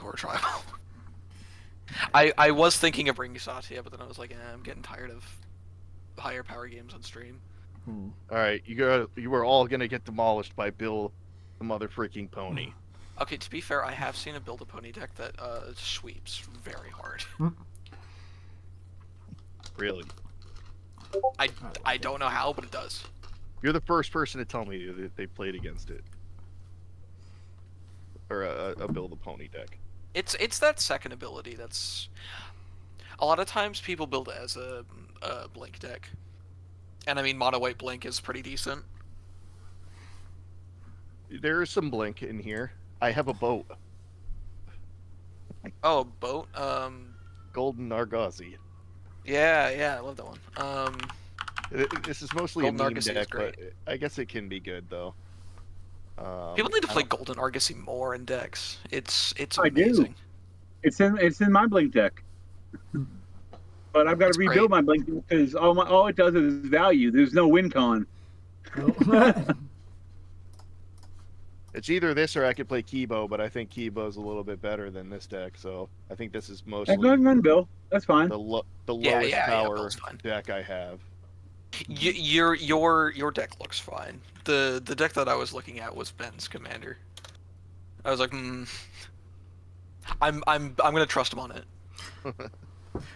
Minotaur tribal. I was thinking of bringing Satya, but then I was like, I'm getting tired of higher power games on stream. All right, you are all gonna get demolished by Bill, the mother freaking pony. Okay, to be fair, I have seen a build a pony deck that sweeps very hard. Really? I don't know how, but it does. You're the first person to tell me that they played against it, or a build a pony deck. It's that second ability that's. A lot of times people build it as a blink deck, and I mean mono white blink is pretty decent. There is some blink in here. I have a boat. Oh, boat. Golden Argosy. Yeah, I love that one. This is mostly Golden a meme Argosy is deck, great. but I guess it can be good though. People need to play Golden Argosy more in decks. It's I amazing. do. It's in my blink deck. But I've got to rebuild my blink because all it does is value. There's no win con. It's either this or I could play Kibo, but I think Kibo's a little bit better than this deck, so I think this is mostly Go ahead and run, Bill. That's fine. the lowest Yeah, power Bill's fine. deck I have. Your deck looks fine. The deck that I was looking at was Ben's commander. I was like, I'm gonna trust him on it.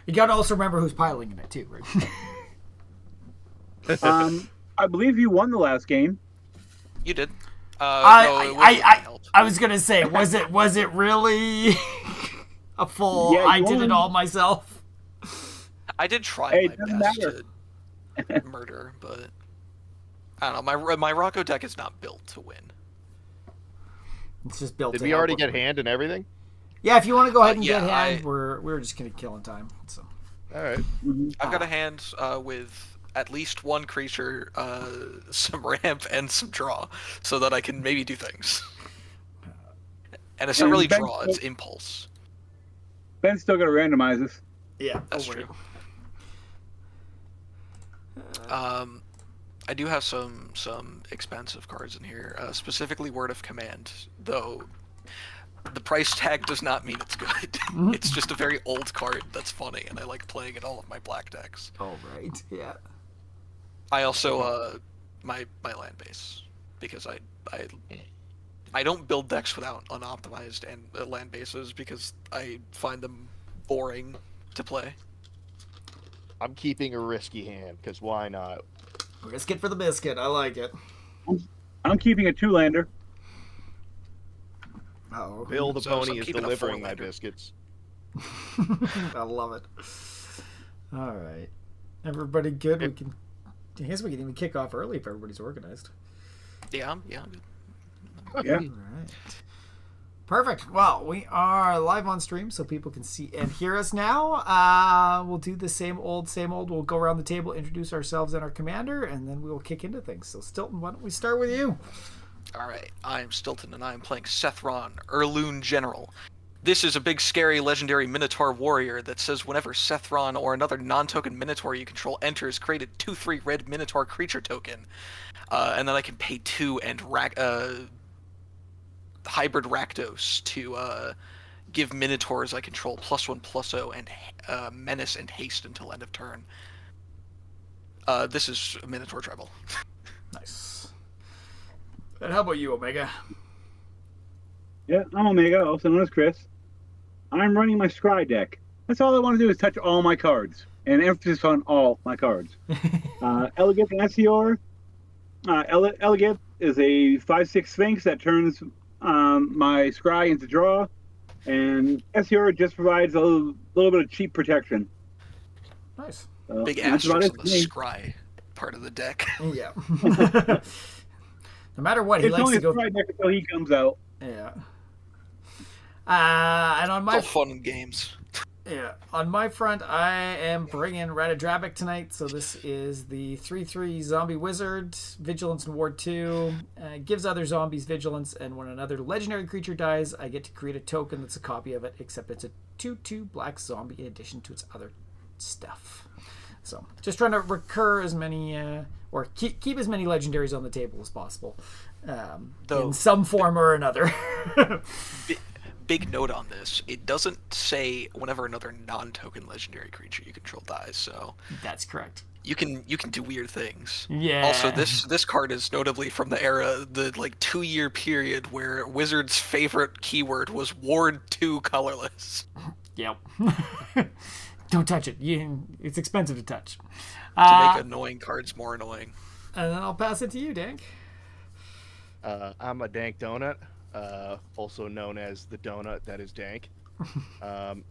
You gotta also remember who's piling in it too, right? I believe you won the last game. You did. I was gonna say, was it really a full? Yeah, I did won. it all myself. I did try Hey, my it doesn't best matter. to murder, but I don't know. My Rocco deck is not built to win. It's just built. Did to we help already with get it. hand and everything? Yeah, if you want to go ahead and yeah, get hand, we're just gonna kill in time. So. All right. I've got a hand with at least one creature, some ramp, and some draw, so that I can maybe do things. And it's not really draw; it's impulse. Ben's still got to randomize this. Yeah, That's true. I do have some expensive cards in here, specifically Word of Command, though the price tag does not mean it's good. It's just a very old card that's funny, and I like playing in all of my black decks. Oh right, yeah. I also my land base, because I don't build decks without unoptimized and land bases because I find them boring to play. I'm keeping a risky hand because why not? Risk it for the biscuit. I like it. I'm keeping a 2-lander. Oh, Bill the So pony I'm is keeping a delivering my 4-lander. biscuits. I love it. All right, everybody good? We can. I guess we can even kick off early if everybody's organized. Yeah, I'm good. Yeah. All right. Perfect. Well, we are live on stream, so people can see and hear us now. We'll do the same old. We'll go around the table, introduce ourselves and our commander, and then we will kick into things. So, Stilton, why don't we start with you? All right, I'm Stilton, and I'm playing Sethron, Erloon General. This is a big, scary, legendary Minotaur warrior that says whenever Sethron or another non-token Minotaur you control enters, create a 2/3 red Minotaur creature token, and then I can pay 2 and hybrid Rakdos to give Minotaurs I control +1/+0 and menace and haste until end of turn. This is a Minotaur tribal. Nice. And how about you, Omega? Yeah, I'm Omega, also known as Chris. I'm running my Scry deck. That's all I want to do is touch all my cards, and emphasis on all my cards. Elegant and Essior. Elegant is a 5/6 Sphinx that turns my Scry into draw, and Essior just provides a little bit of cheap protection. Nice. So, Big that's about asterisk it on the for me. Scry part of the deck. Yeah. No matter what, he It's likes only to a go. Scry deck until he comes out. Yeah. And on It's my all fun and games. on my front, I am bringing Ratadrabic tonight. So this is the 3/3 zombie wizard, vigilance and ward 2. Gives other zombies vigilance, and when another legendary creature dies, I get to create a token that's a copy of it, except it's a 2/2 black zombie in addition to its other stuff. So just trying to recur as many or keep as many legendaries on the table as possible, in some form or another. big note on this. It doesn't say whenever another non-token legendary creature you control dies, so That's correct. you can do weird things. Yeah. Also, this card is notably from the era, the like 2-year period where Wizards' favorite keyword was Ward 2 colorless. Yep. Don't touch it. It's expensive to touch. To make annoying cards more annoying. And then I'll pass it to you, Dank. I'm a Dank Donut, also known as the donut that is Dank.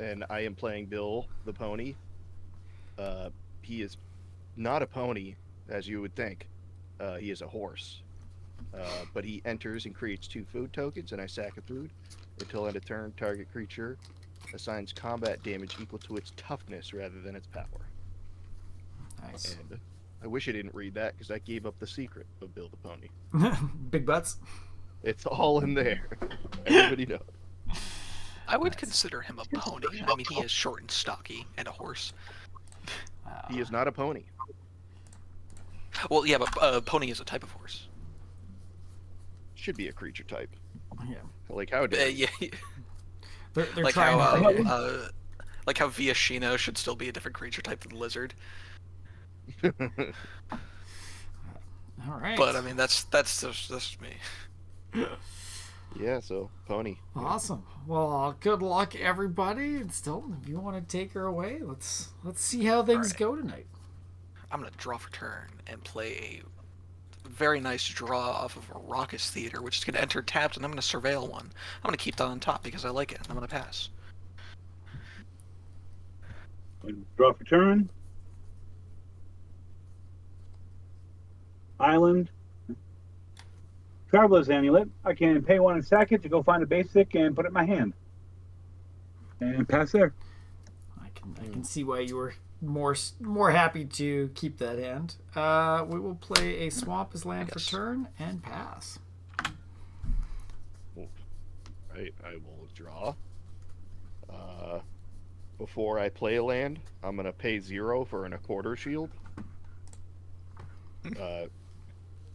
And I am playing Bill the Pony. He is not a pony, as you would think. He is a horse. But he enters and creates 2 food tokens, and I sack a food. Until end of turn, target creature assigns combat damage equal to its toughness rather than its power. Nice. And I wish I didn't read that, because I gave up the secret of Bill the Pony. Big butts. It's all in there. Everybody knows. I would consider him a pony. I mean, he is short and stocky, and a horse. He is not a pony. Well, yeah, but pony is a type of horse. Should be a creature type. Yeah. Like how dare Yeah, They're like trying how like how Viashino should still be a different creature type than lizard. All right. But I mean, that's just me. Yeah, so pony. Awesome. Well, good luck, everybody. And still, if you want to take her away, let's see how things Alright. go tonight. I'm gonna draw for turn and play a very nice draw off of a Raucous Theater, which is gonna enter tapped, and I'm gonna surveil one. I'm gonna keep that on top because I like it, and I'm gonna pass. Draw for turn. Island. Traveler's Amulet. I can pay 1 and sack it to go find a basic and put it in my hand. And pass there. I can see why you were more happy to keep that hand. We will play a swamp as land for Yes. turn and pass. Right, I will draw. Before I play a land, I'm gonna pay 0 for a quarter shield.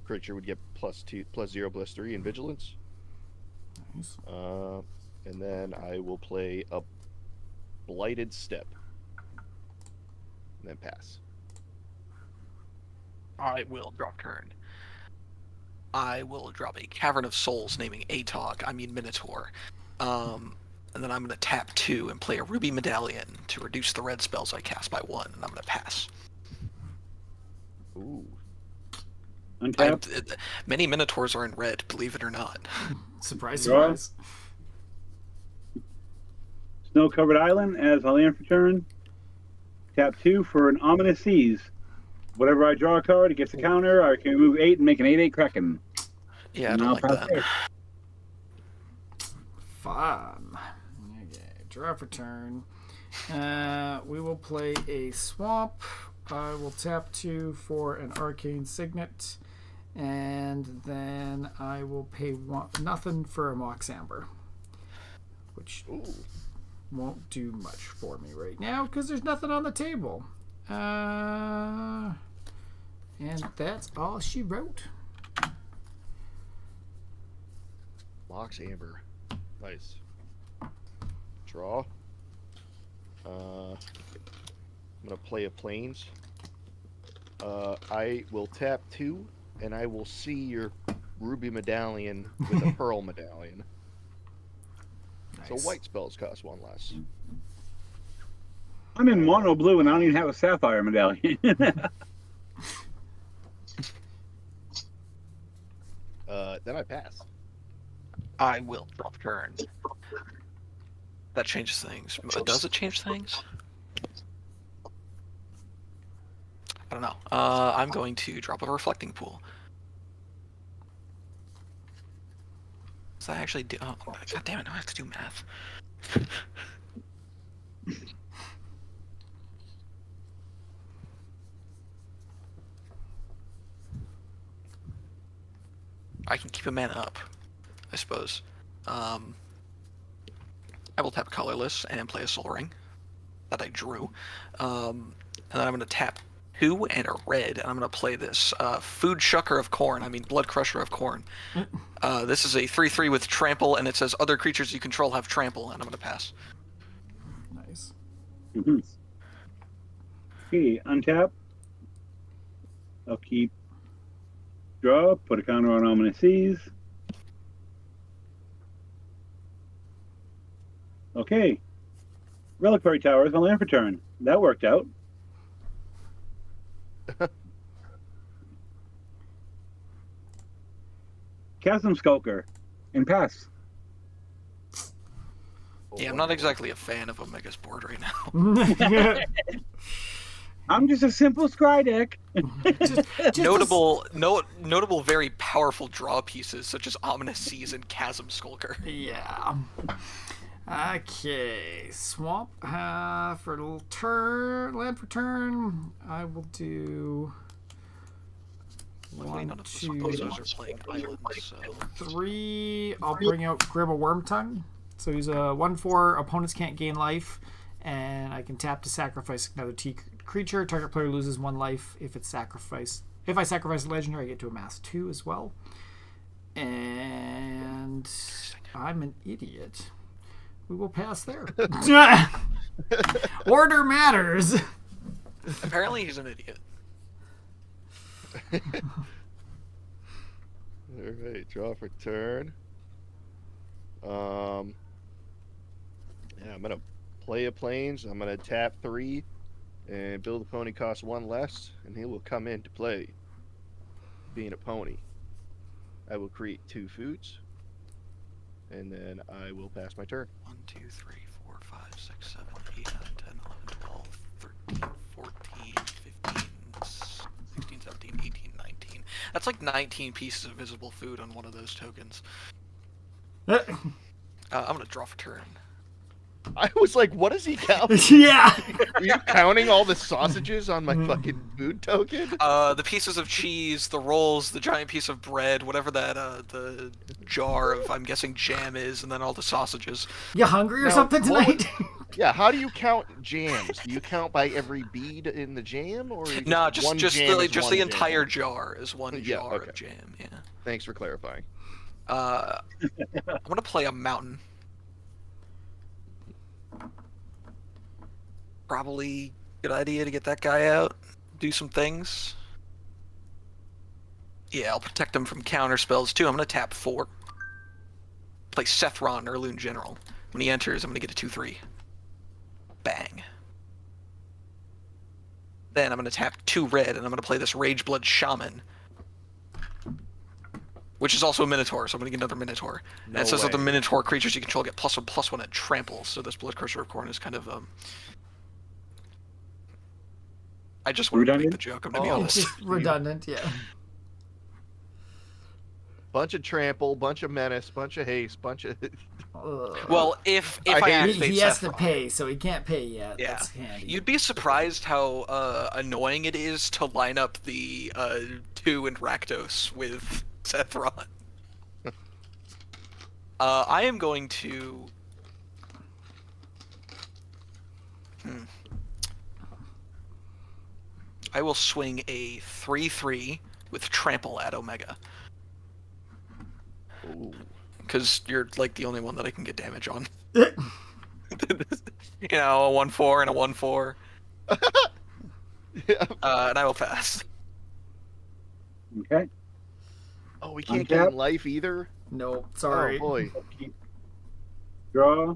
Creature would get +2, +0/+3 in vigilance. Nice. And then I will play a blighted step. And then pass. I will drop turn. I will drop a Cavern of Souls naming Minotaur. And then I'm going to tap 2 and play a Ruby Medallion to reduce the red spells I cast by 1, and I'm going to pass. Ooh. Untap. Many Minotaurs are in red, believe it or not. Surprise, Draw. surprise. Snow-covered island as I land for turn. Tap 2 for an ominous seas. Whatever I draw a card, it gets a counter. I can move 8 and make an 8/8 Kraken. Yeah, I And don't I'll like pass that. there. Fun. Okay, draw for turn. We will play a swamp. I will tap 2 for an arcane signet, and then I will pay nothing for a Mox Amber, which Ooh. won't do much for me right now because there's nothing on the table. And that's all she wrote. Mox Amber. Nice. Draw. I'm gonna play a plains. I will tap 2, and I will see your ruby medallion with a pearl medallion. Nice. So white spells cost 1 less. I'm in mono blue and I don't even have a sapphire medallion. Then I pass. I will drop turn. That changes things. Does it change things? I don't know. I'm going to drop a Reflecting Pool. Does that actually do... Oh, God damn it, I have to do math. I can keep a mana up, I suppose. I will tap colorless and play a Soul Ring that I drew. And then I'm going to tap 2 and a red, and I'm going to play this Food Shucker of Corn. I mean, Blood Crusher of Corn. This is a 3/3 with trample, and it says other creatures you control have trample, and I'm going to pass. Nice. Mm-hmm. Okay, untap. I'll keep draw, put a counter on Ominous Seas. Okay. Reliquary Tower is my land for turn. That worked out. Chasm Skulker and pass. Yeah, I'm not exactly a fan of Omega's board right now. I'm just a simple scry deck. Notable, very powerful draw pieces such as Ominous Seas and Chasm Skulker. Yeah. Okay, swamp for a little turn, land for turn. I will do Luckily, none of the 2, supposers are playing islands, so 3. I'll bring out Gribble Wormtongue. So he's a 1/4. Opponents can't gain life, and I can tap to sacrifice another creature. Target player loses 1 life if it's sacrificed. If I sacrifice a legendary, I get to amass 2 as well. And I'm an idiot. We will pass there. Order matters. apparently he's an idiot. Alright, draw for turn. Yeah, I'm gonna play a plains. I'm gonna tap 3 and build a pony costs 1 less, and he will come into play. Being a pony. I will create 2 foods, and then I will pass my turn. 1, 2, 3, 4, 5, 6, 7, 8, 9, 10, 11, 12, 13, 14, 15, 16, 17, 18, 19. That's like 19 pieces of visible food on one of those tokens. I'm gonna draw for turn. I was like, what does he count? Yeah. Are you counting all the sausages on my fucking food token? The pieces of cheese, the rolls, the giant piece of bread, whatever that the jar of, I'm guessing, jam is, and then all the sausages. You hungry or Now, something what tonight? Yeah, how do you count jams? Do you count by every bead in the jam, or you No, one just jam the is one the jam? entire jar is one Yeah, jar okay. of jam. Yeah. Thanks for clarifying. I'm gonna play a mountain. Probably good idea to get that guy out, do some things. Yeah, I'll protect him from counter spells too. I'm gonna tap 4. Play Sethron, Erloon General. When he enters, I'm gonna get a 2/3. Bang. Then I'm gonna tap 2 red, and I'm gonna play this Rageblood Shaman, which is also a Minotaur, so I'm gonna get another Minotaur. And it says that the way. Minotaur creatures you control get +1/+1 at trample. So this Blood Crusher of Corn is kind of I just wanted to make the joke. I'm gonna be Oh. honest. Just redundant, yeah. Bunch of trample, bunch of menace, bunch of haste, bunch of. Well, if I I hate- activate he has to Sethron, pay, so he can't pay yet. Yeah. That's handy. you'd be surprised how annoying it is to line up the 2 and Rakdos with Sethron. I am going to. I will swing a 3/3 with trample at Omega. Ooh. Because you're like the only one that I can get damage on. You know, a 1/4 and a 1/4. Yeah. And I will pass. Okay. Oh, we can't Untap. get in life either. No, sorry. Oh boy. Draw.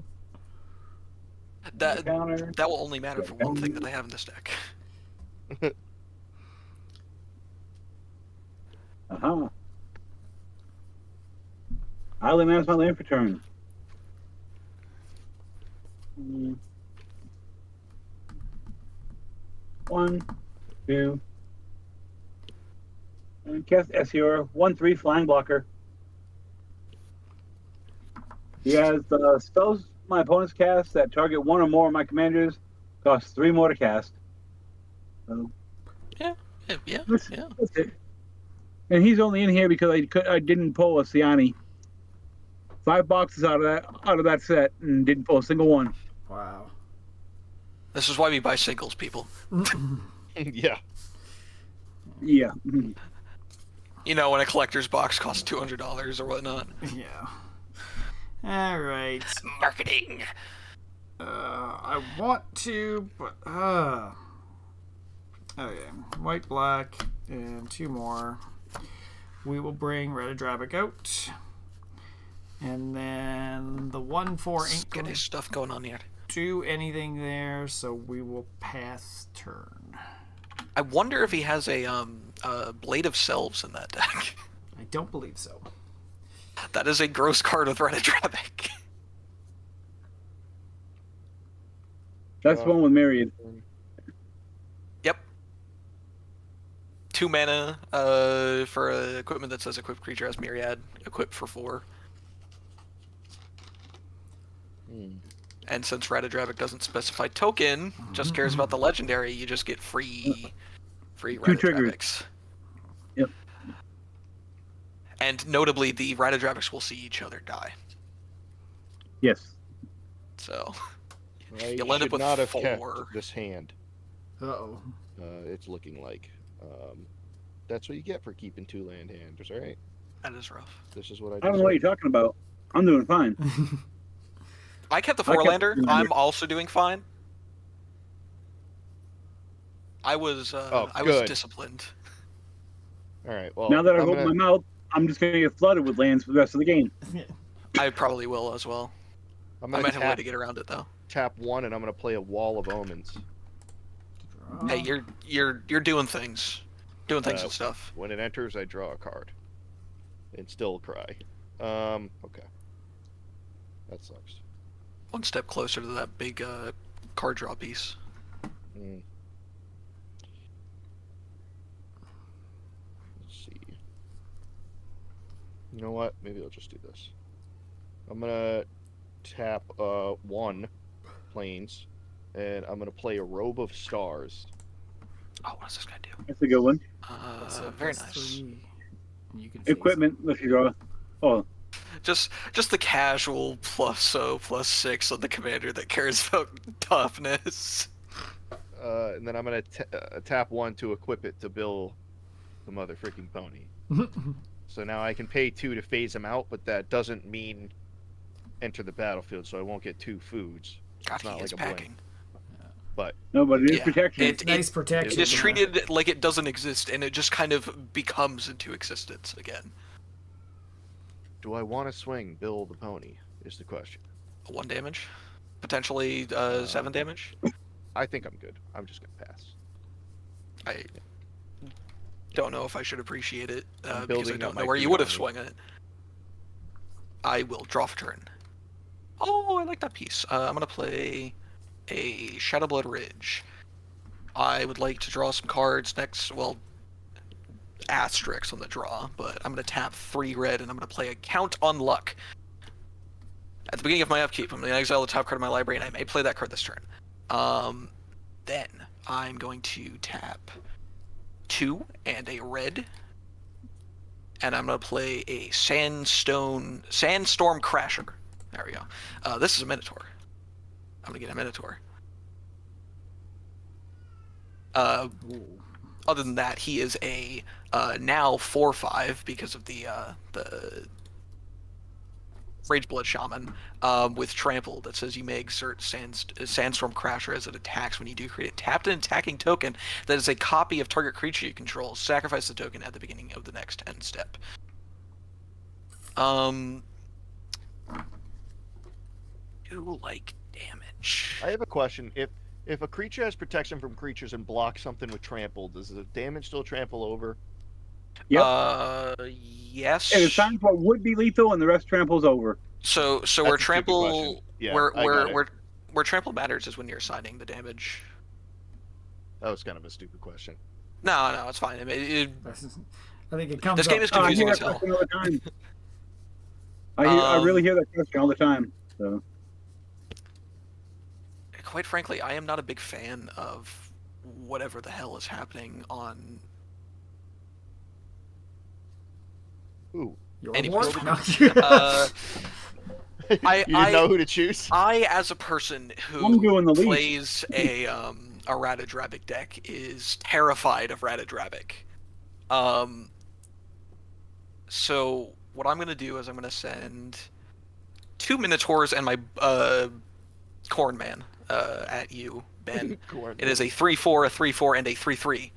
That Counter. that will only matter for one thing that I have in this deck. Uh-huh. I'll amass my land for turn. Mm. 1, 2. And cast Essior, 1/3 flying blocker. He has the spells my opponents cast that target 1 or more of my commanders. Costs 3 more to cast. So Yeah. that's it. And he's only in here because I didn't pull a Siani. 5 boxes out of that set and didn't pull a single one. Wow. This is why we buy singles, people. Yeah. Yeah. You know, when a collector's box costs $200 or whatnot. Yeah. All right. Marketing. I want to, but okay. White, black, and 2 more. We will bring Ratadrabic out, and then the 1/4 ain't Get going his to stuff going on here. do anything there, so we will pass turn. I wonder if he has a Blade of Selves in that deck. I don't believe so. That is a gross card with Ratadrabic. That's the one with Myriad. Yep. 2 mana for equipment that says equipped creature has Myriad. Equip for 4. And since Ratadrabic doesn't specify token, just cares about the legendary, you just get free 2 triggers. Ratadrabics. Yep. And notably, the Ratadrabics will see each other die. Yes. So I you'll end up should with not have 4. kept this hand. Uh-oh. It's looking like. That's what you get for keeping 2 land hands, right? That is rough. This is what I I don't know what you're talking about. I'm doing fine. I kept the I kept 4-lander. the 4-lander. I'm also doing fine. I was good. disciplined. All right. Well, Now that I've I'm opened gonna, my mouth, I'm just going to get flooded with lands for the rest of the game. I probably will as well. I'm I gonna might have a way tap, to get around it though. tap 1, and I'm gonna play a Wall of Omens. Hey, you're doing things, and Uh, stuff. When it enters, I draw a card, and still cry. Okay. That sucks. One step closer to that big card draw piece. Mm. Let's see. You know what? Maybe I'll just do this. I'm gonna tap 1 planes, and I'm gonna play a Robe of Stars. Oh, what does this guy do? That's a good one. Very nice. You can Equipment, let's draw. Oh, Just the casual +6 on the commander that cares about toughness. And then I'm gonna tap 1 to equip it to build the mother freaking pony. So now I can pay 2 to phase him out, but that doesn't mean enter the battlefield, so I won't get 2 foods. God, not he is like a blink. packing. But no, but it is Yeah. protection. It- Nice protection. It is treated like it doesn't exist, and it just kind of becomes into existence again. do I want to swing Bill the pony? Is the question. 1 damage, potentially 7 damage. I think I'm good. I'm just gonna pass. I don't know if I should appreciate it I'm because I building don't up know my where you would have food swung it. I will draw for turn. Oh, I like that piece. I'm gonna play a Shadowblood Ridge. I would like to draw some cards next. Well, asterisks on the draw, but I'm gonna tap 3 red and I'm gonna play a Count on Luck. At the beginning of my upkeep, I'm gonna exile the top card of my library, and I may play that card this turn. Then I'm going to tap 2 and a red, and I'm gonna play a Sandstorm Crasher. There we go. This is a Minotaur. I'm gonna get a Minotaur. Other than that, he is a now 4/5 because of the Rageblood Shaman with Trample that says you may exert Sandstorm Crasher as it attacks when you do create a tapped and attacking token that is a copy of target creature you control. Sacrifice the token at the beginning of the next end step. Do like damage. I have a question. If a creature has protection from creatures and blocks something with trample, does the damage still trample over? Yep. Yes. And it's time for would be lethal, and the rest tramples over. So That's where a stupid trample question. Yeah, I got it. where trample matters is when you're assigning the damage. That was kind of a stupid question. No, it's fine. I think it comes This game is Oh, I confusing hear as that hell. question all the time. I really hear that question all the time. So Quite frankly, I am not a big fan of whatever the hell is happening on. Ooh. Your Anyways. ward? No. You didn't know who to choose? I, as a person I'm doing the who lead. plays a Ratadrabic deck, is terrified of Ratadrabic. So what I'm gonna do is I'm gonna send 2 Minotaurs and my Corn Man at you, Ben. Corn It is a 3/4, a 3/4, and a 3/3.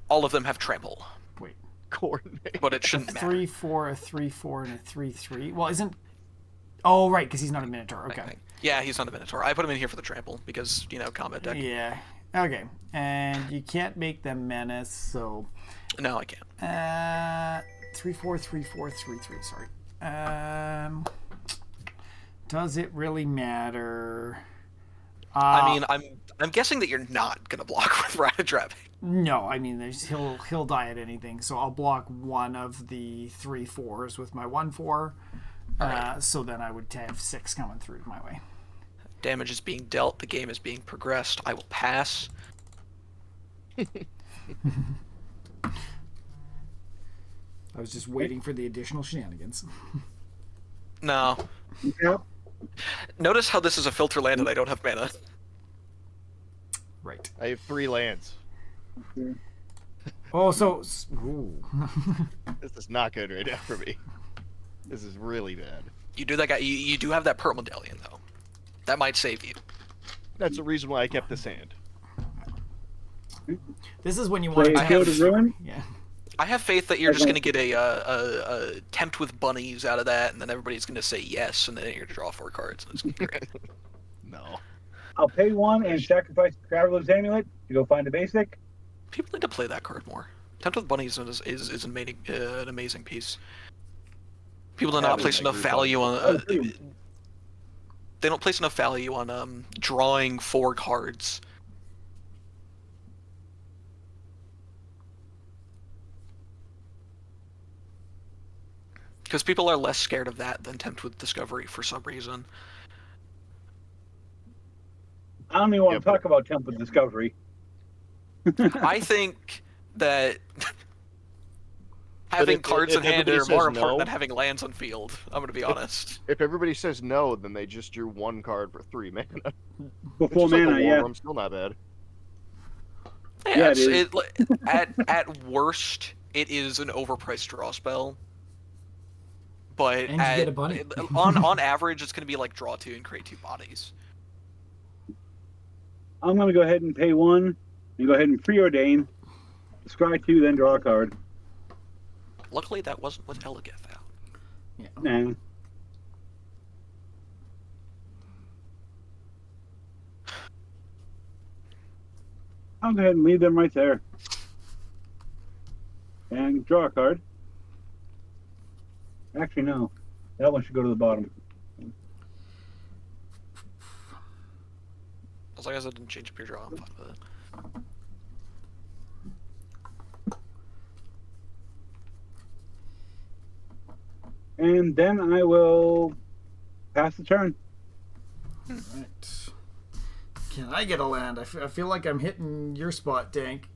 All of them have trample, Wait. Corn Man. but it shouldn't matter. 3/4, a 3/4, and a 3/3. Well, isn't. Oh, right, because he's not a Minotaur. Okay. Yeah, he's not a Minotaur. I put him in here for the trample because, combat deck. Yeah. Okay. And you can't make them menace, so. No, I can't. 3/4, 3/4, 3/3. Sorry. Does it really matter? I mean, I'm guessing that you're not gonna block with Ratadrabbic. No, I mean, he'll die at anything. So I'll block one of the 3/4s with my 1/4. So then I would have 6 coming through my way. Damage is being dealt. The game is being progressed. I will pass. I was just waiting for the additional shenanigans. No. Yeah. Notice how this is a filter land and I don't have mana. Right. I have 3 lands. Oh, so. Ooh. This is not good right now for me. This is really bad. You do that guy. You do have that Pearl Medallion though. That might save you. That's the reason why I kept this hand. This is when you want Play to. Field of Ruin. Yeah. I have faith that you're just gonna get a tempt with bunnies out of that, and then everybody's gonna say yes, and then you're gonna draw 4 cards. And it's gonna be great. No. I'll pay 1 and sacrifice Traveler's Amulet to go find a basic. People need to play that card more. Tempt with bunnies is an amazing piece. People do not place enough value on. They don't place enough value on drawing 4 cards. Because people are less scared of that than Tempt with Discovery for some reason. I don't even want to talk about Temple Discovery. I think that having cards in hand are more important than having lands on field. I'm going to be honest. If everybody says no, then they just drew 1 card for 3 mana. For Which 4 is like a mana, war yeah. room, still not bad. Yeah, it is. At worst, it is an overpriced draw spell. But And you get a bunny. on average, it's going to be like draw 2 and create 2 bodies. I'm going to go ahead and pay 1 and go ahead and preordain. Scry 2, then draw a card. Luckily, that wasn't with Elegith out. Yeah. Nah. I'll go ahead and leave them right there. And draw a card. Actually, no. That one should go to the bottom. As long as it didn't change up your draw, I'm fine with it. And then I will pass the turn. Right. Can I get a land? I feel like I'm hitting your spot, Dank,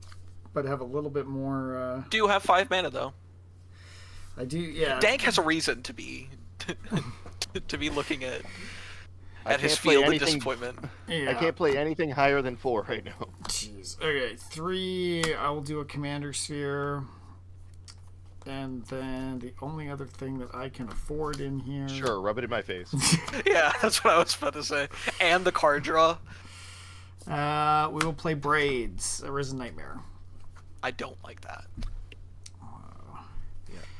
but have a little bit more. Do you have 5 mana though? I do, yeah. Dank has a reason to be to be looking at his can't play field of anything- disappointment. Yeah. I can't play anything higher than 4 right now. Jeez. Okay, 3. I will do a commander sphere. And then the only other thing that I can afford in here. Sure, rub it in my face. Yeah, that's what I was about to say. And the card draw. We will play Braids, Arisen Nightmare. I don't like that.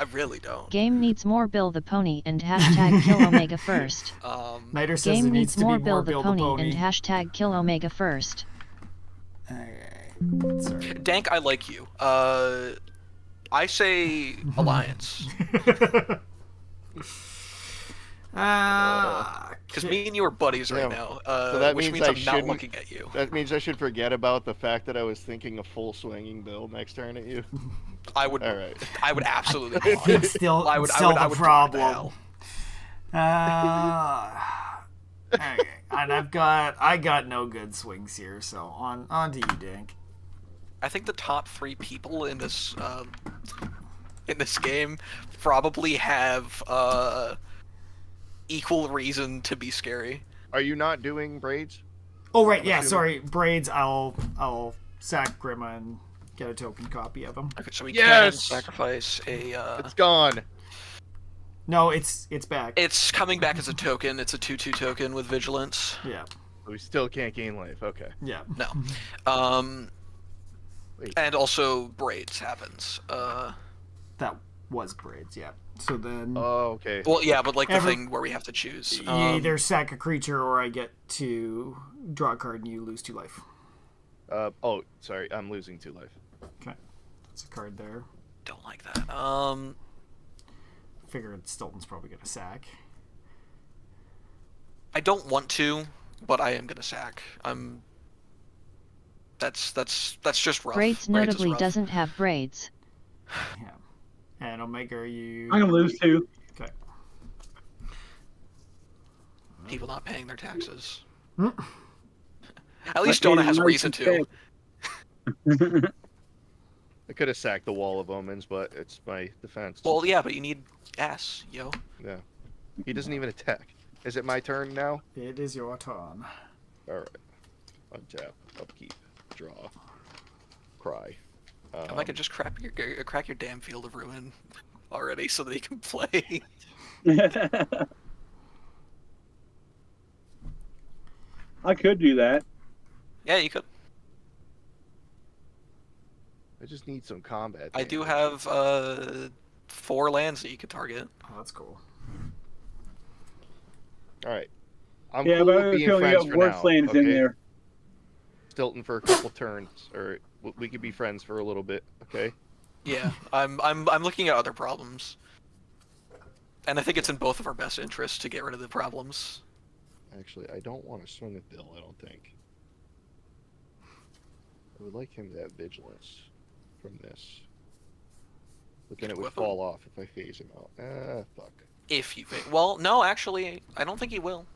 I really don't. Game needs more Bill the Pony and hashtag kill Omega first. Niter says Game it needs to be more more Bill the Pony and hashtag kill Omega first. Okay. Sorry. Dank, I like you. I say alliance. Because me and you are buddies right Yeah. now, So that which means means I I'm not shouldn't- looking at you. That means I should forget about the fact that I was thinking a full swinging Bill next turn at you. I would. All right. I would absolutely. It's still, I would. still I the would problem. Okay. And I got no good swings here, so on to you, Dank. I think the top 3 people in this game probably have equal reason to be scary. Are you not doing braids? Oh right, yeah, sorry, Braids. I'll sack Grima and get a token copy of him. Okay, so we Yes! can sacrifice a. It's gone. No, it's back. It's coming back as a token. It's a 2/2 token with vigilance. Yeah. We still can't gain life. Okay. Yeah. No. Wait. And also braids happens. That was braids. Yeah. So then Oh, okay. Well, yeah, but like the Every- thing where we have to choose. you either sack a creature or I get to draw a card and you lose 2 life. Oh, sorry. I'm losing 2 life. Okay. That's a card there. Don't like that. Figure Stilton's probably gonna sack. I don't want to, but I am gonna sack. That's just rough. Braids is notably rough. doesn't have braids. Yeah. And Omega, are you? I'm gonna lose 2. Okay. People not paying their taxes. Hmm. At least Like, Donna hey, has nice reason to. and I could have sacked the Wall of Omens, but it's my defense. Well, yeah, but you need ass, yo. Yeah. He doesn't even attack. Is it my turn now? It is your turn. Alright. Untap. Upkeep. Draw. Cry. I could just crack your damn Field of Ruin already so that he can play. I could do that. Yeah, you could. I just need some combat. I do damage. have 4 lands that you could target. Oh, that's cool. Alright. I'm Yeah, cool but I with have a being feeling you friends got for worse now. lands in okay? there. Stilton for a couple turns, or we could be friends for a little bit, okay? Yeah, I'm looking at other problems. And I think it's in both of our best interests to get rid of the problems. Actually, I don't want to swing at Bill, I don't think. I would like him to have vigilance from this. But then it would Equip him. fall off if I phase him out. Fuck. If you well, no, actually, I don't think he will.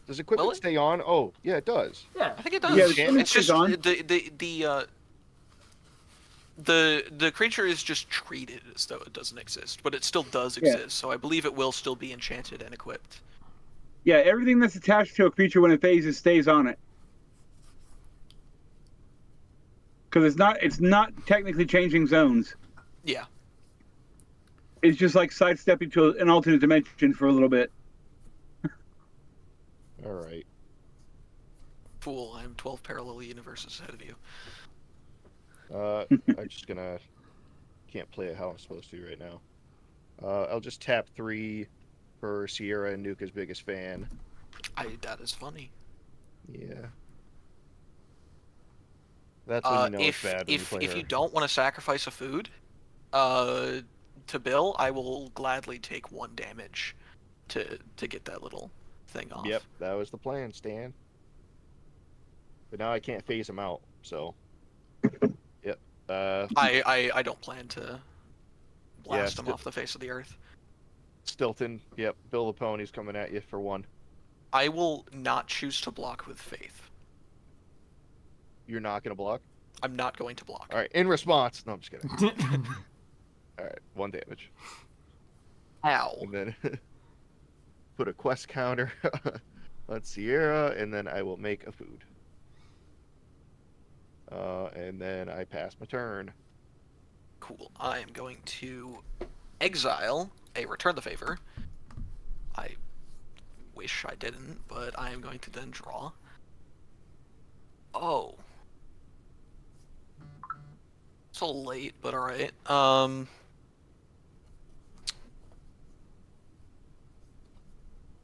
Does equipment Will it? stay on? Oh, yeah, it does. Yeah. I think it does. Yeah, the it's just is on. the creature is just treated as though it doesn't exist, but it still does Yeah. exist. So I believe it will still be enchanted and equipped. Yeah, everything that's attached to a creature when it phases stays on it. Because it's not technically changing zones. Yeah. It's just like sidestepping to an alternate dimension for a little bit. Alright. Fool, I'm 12 parallel universes ahead of you. I'm just gonna... Can't play it how I'm supposed to right now. I'll just tap 3 for Sierra and Nuka's biggest fan. That is funny. Yeah. That's when you know it's If bad when you play if her. you don't want to sacrifice a food, to Bill, I will gladly take 1 damage to get that little thing off. Yep, that was the plan, Stan. But now I can't phase him out, so... Yep. I don't plan to blast him still- off the face of the earth. Stilton, yep, Bill the Pony's coming at you for 1. I will not choose to block with faith. You're not gonna block? I'm not going to block. Alright, in response... No, I'm just kidding. Alright, 1 damage. Ow. And then put a quest counter on Sierra, and then I will make a food. And then I pass my turn. Cool. I am going to exile a Return the Favor. I wish I didn't, but I am going to then draw. Oh. It's a little late, but alright.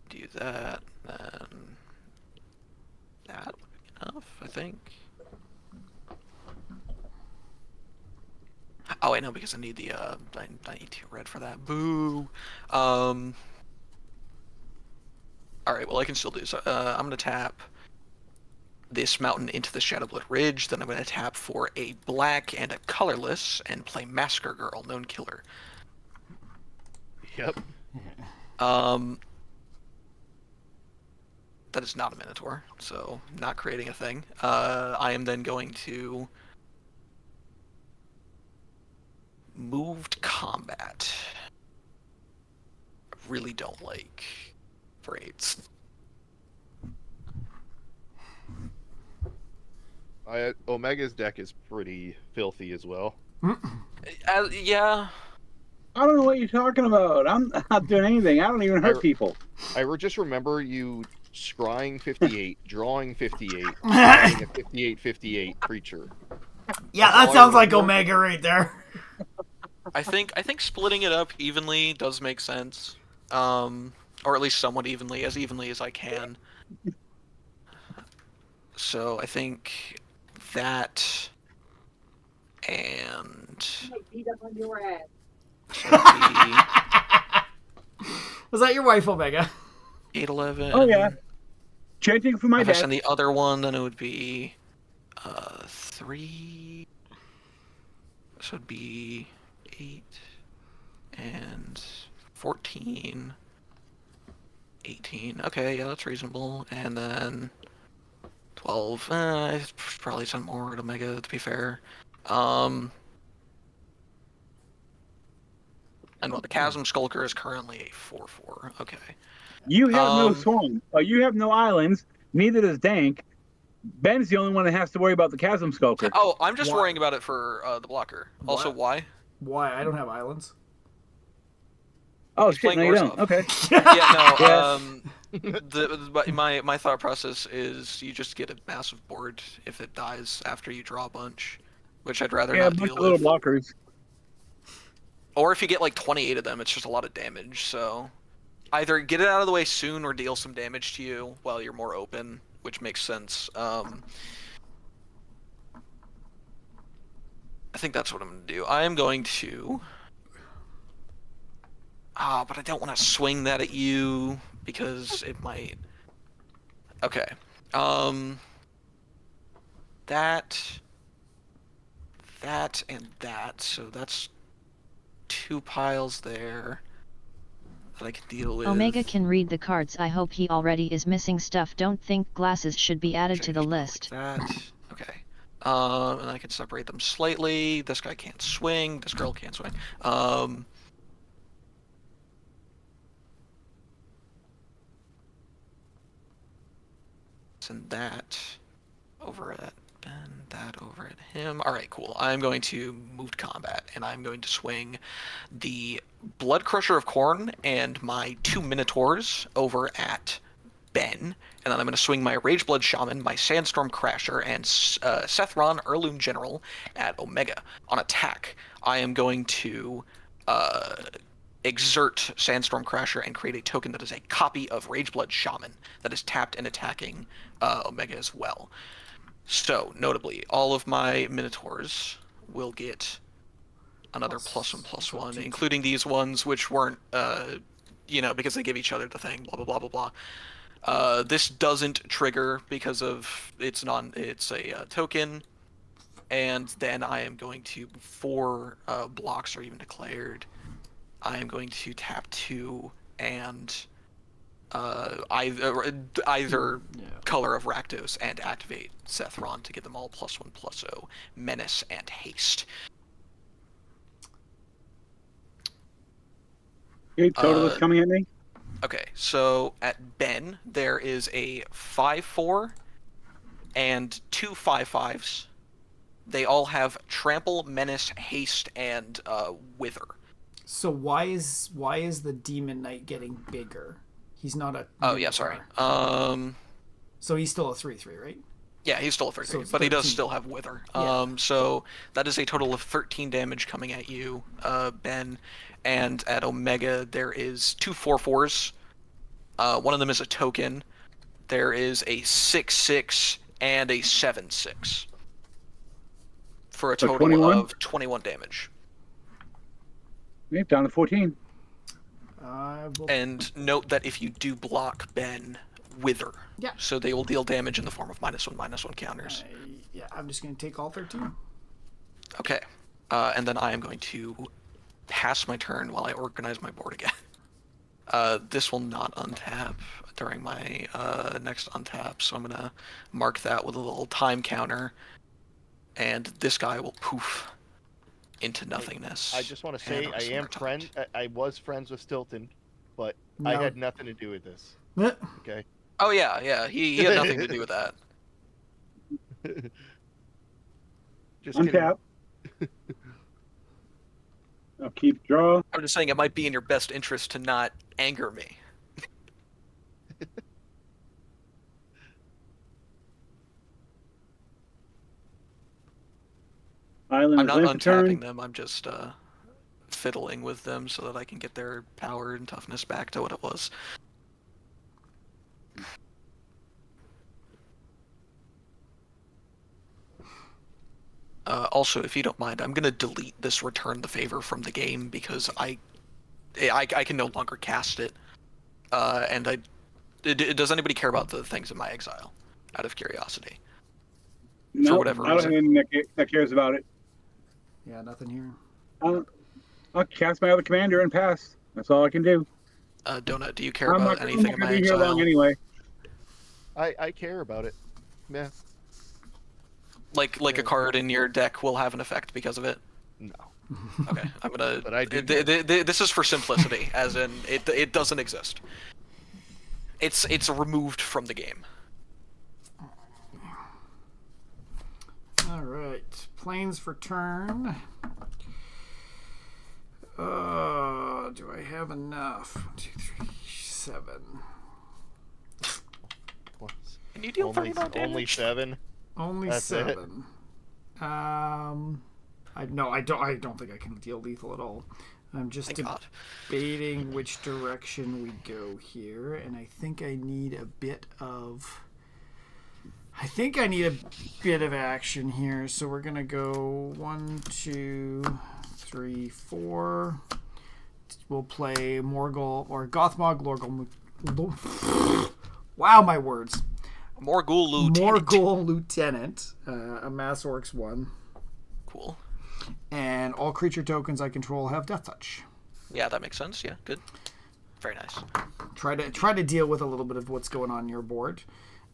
Do that, then that would be enough, I think. Oh, I know, because I need the I need 2 red for that. Boo. All right, well I can still do so. I'm gonna tap this mountain into the Shadowblood Ridge. Then I'm gonna tap for a black and a colorless and play Masker Girl, known killer. Yep. That is not a Minotaur, so not creating a thing. I am then going to moved combat. I really don't like braids. Omega's deck is pretty filthy as well. Yeah. I don't know what you're talking about. I'm not doing anything. I don't even hurt people. Just remember you scrying 58, drawing 58, having a 58/58 creature. Yeah, That's that all I sounds like remember. Omega right there. I think splitting it up evenly does make sense. Or at least somewhat evenly as I can. So I think that and Beat up on your ass. so that'd Was that your wife, Omega? be 811. Oh yeah, changing for my If I deck. send the other one, then it would be 3. So it'd be 8 and 14, 18. Okay, yeah, that's reasonable. And then 12. I probably send more to Omega, to be fair. And well, the Chasm Skulker is currently a 4/4. Okay. You have no Um, swamp. You have no islands. Neither does Dank. Ben's the only one that has to worry about the Chasm Skulker. Oh, I'm just Why? worrying about it for the blocker. Also, What? why? Why? I don't have islands. Oh he's shit! No, playing you don't. Orzhov. Okay. Yeah, Yeah. but my thought process is you just get a massive board if it dies after you draw a bunch, which I'd rather Yeah, a not bunch deal of little with. blockers. Or if you get like 28 of them, it's just a lot of damage. So either get it out of the way soon or deal some damage to you while you're more open, which makes sense. I think that's what I'm going to do. I am going to... but I don't want to swing that at you because it might... Okay. That, and that. So that's 2 piles there that I can deal with. Omega can read the cards. I hope he already is missing stuff. Don't think glasses should be added to the Change that list. like that. Okay. And I can separate them slightly. This guy can't swing. This girl can't swing. Send that over at Ben, that over at him. All right, cool. I'm going to move to combat, and I'm going to swing the Blood Crusher of Khorne and my 2 Minotaurs over at Ben, and then I'm going to swing my Rageblood Shaman, my Sandstorm Crasher, and Sethron Heirloom General at Omega. On attack, I am going to exert Sandstorm Crasher and create a token that is a copy of Rageblood Shaman that is tapped and attacking Omega as well. So, notably, all of my Minotaurs will get another +1/+1, including these ones which weren't, because they give each other the thing, blah, blah, blah, blah, blah. This doesn't trigger because of it's a token, and then I am going to, before blocks are even declared, I am going to tap 2 and either Color of Rakdos and activate Sethron to get them all +1/+0, Menace and Haste. Okay, total is coming at me. Okay, so at Ben, there is a 5/4 and 2 5/5s. They all have Trample, Menace, Haste, and Wither. So why is the Demon Knight getting bigger? He's not a. Oh yeah, sorry. So he's still a 3/3, right? Yeah, he's still a 3/3, So it's but he does 13. still have Wither. Yeah. So that is a total of 13 damage coming at you, Ben. And at Omega, there is 2 4/4s. One of them is a token. There is a 6/6 and a 7/6 for a So total 21? of 21 damage. Okay, down to 14. And note that if you do block Ben, Wither. Yeah. So they will deal damage in the form of -1/-1 counters. Yeah, I'm just going to take all 13. Okay. And then I am going to pass my turn while I organize my board again. This will not untap during my next untap, so I'm going to mark that with a little time counter. And this guy will poof into nothingness. I just want to and say I'll summon I was friends with Stilton, but No. I had nothing to do with this. Okay. Oh yeah, he had nothing to do with that. Just kidding. Untap. I'll keep draw. I'm just saying it might be in your best interest to not anger me. Island I'm is not land for turn. untapping them. I'm just fiddling with them so that I can get their power and toughness back to what it was. Also, if you don't mind, I'm gonna delete this Return the Favor from the game because I can no longer cast it. Does anybody care about the things in my exile? Out of curiosity. No, whatever I don't reason. have anything that cares about it. Yeah, nothing here. I'll cast my other commander and pass. That's all I can do. Donut, do you care I'm about not anything in gonna my be here exile? long anyway. I care about it. Yeah. Like a card in your deck will have an effect because of it? No. Okay, I'm gonna. But I do This is for simplicity, as in it doesn't exist. It's removed from the game. All right, planes for turn. Do I have enough? 1, 2, 3, 7. Can you deal 39 damage? Only 7. Only That's 7. I don't think I can deal lethal at all. I'm just Thank God. debating which direction we go here, and I think I need a bit of. I think I need a bit of action here, so we're gonna go 1, 2, 3, 4. We'll play Morgul or Gothmog, Lorgul. Wow, my words. Morgul Lieutenant. Morgul Lieutenant, a Mass Orcs 1. Cool. And all creature tokens I control have Death Touch. Yeah, that makes sense. Yeah, good. Very nice. Try to deal with a little bit of what's going on your board.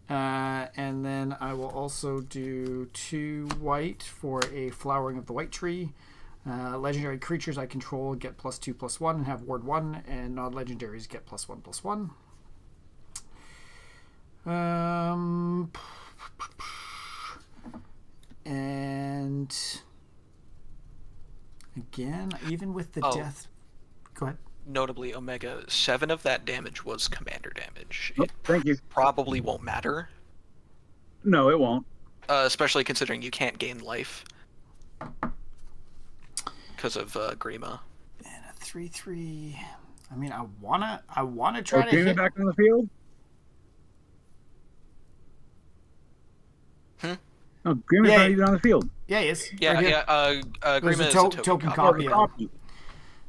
And then I will also do 2 white for a Flowering of the White Tree. Legendary creatures I control get +2/+1 and have Ward 1, and non-legendaries get +1/+1. And again, even with the death. Go ahead. Notably, Omega, 7 of that damage was commander damage. Oh, It thank you. probably won't matter, No, it won't. especially considering you can't gain life because of Grima. And a 3/3. I mean, I wanna try to Grima hit. back on the field. Oh, Grima's Yeah. not even on the field. Yeah, he is. Yeah, right here. yeah. There's Grima a is token Oh, copy the of him. copy.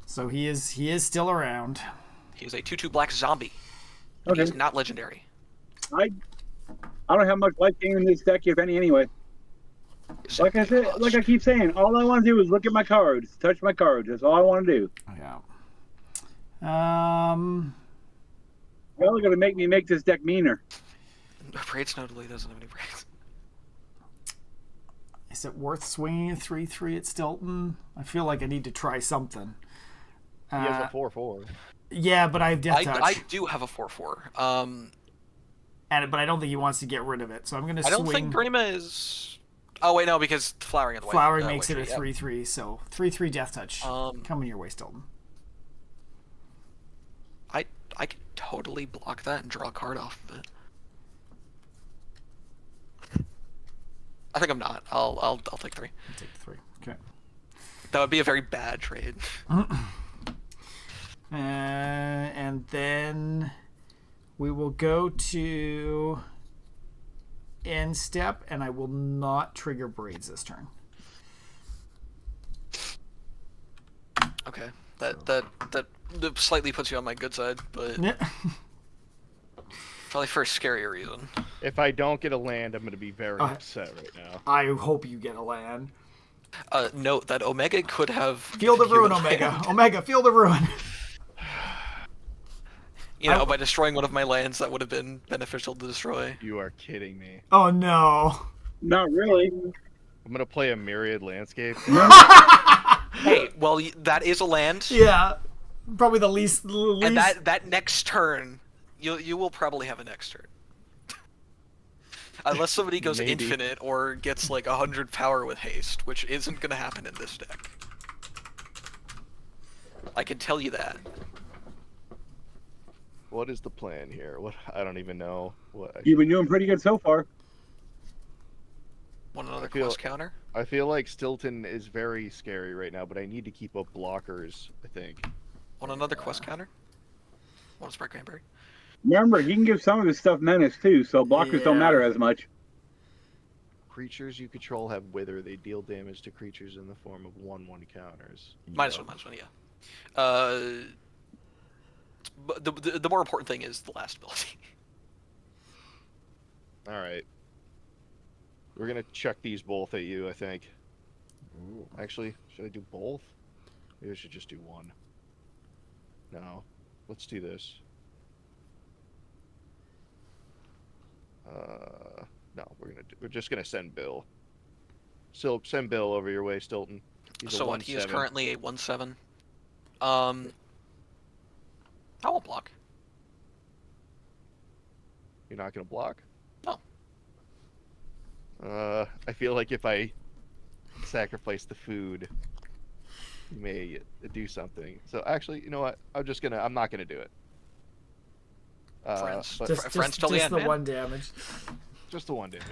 So he is still around. He is a 2/2 black zombie. And Okay. He's not legendary. I don't have much life gain in this deck, if any, anyway. Like I said, like I keep saying, all I want to do is look at my cards, touch my cards. That's all I want to do. Yeah. You're only going to make me make this deck meaner. Braids notably doesn't have any braids. Is it worth swinging a 3/3 at Stilton? I feel like I need to try something. He has a 4/4. Yeah, but I have Death Touch. I do have a 4/4. But I don't think he wants to get rid of it. So I'm going to I swing. don't think Grima is. Oh wait, no, because Flowering of the White. Flowering makes White it a Tree, yeah. 3/3. So 3/3 Death Touch. Um, Coming your way, Stilton. I could totally block that and draw a card off of it. I think I'm not. I'll take 3. Take the 3. Okay. That would be a very bad trade. And then we will go to end step, and I will not trigger Braids this turn. Okay, that slightly puts you on my good side, but probably for a scarier reason. If I don't get a land, I'm going to be very upset right now. I hope you get a land. Note that Omega could have Field of given you Ruin, a Omega. land. Omega, Field of Ruin. You know, by destroying one of my lands, that would have been beneficial to destroy. You are kidding me. Oh, no. Not really. I'm going to play a Myriad Landscape. Hey, well, that is a land, Yeah. Probably the least. and that next turn, you will probably have a next turn. Unless somebody goes Maybe. infinite or gets like 100 power with haste, which isn't gonna happen in this deck. I can tell you that. What is the plan here? What I don't even know. What You've been doing pretty good so far. Want another I feel- quest counter? I feel like Stilton is very scary right now, but I need to keep up blockers, I think. Want another quest counter? Want a Sprite Cranberry? Remember, he can give some of his stuff menace too, so blockers don't matter as much. Creatures you control have Wither. They deal damage to creatures in the form of 1/1 counters. -1, yeah. But the more important thing is the last ability. Alright. We're gonna chuck these both at you, I think. Ooh. Actually, should I do both? Maybe I should just do one. No. Let's do this. No, we're just gonna send Bill. So send Bill over your way, Stilton. He's a So what? He is 1/7. currently a 1/7. I won't block. You're not gonna block? No. I feel like if I sacrifice the food, you may do something. So actually, you know what? I'm not gonna do it. Friends. But Friends till the end, the man. one damage. just the one damage.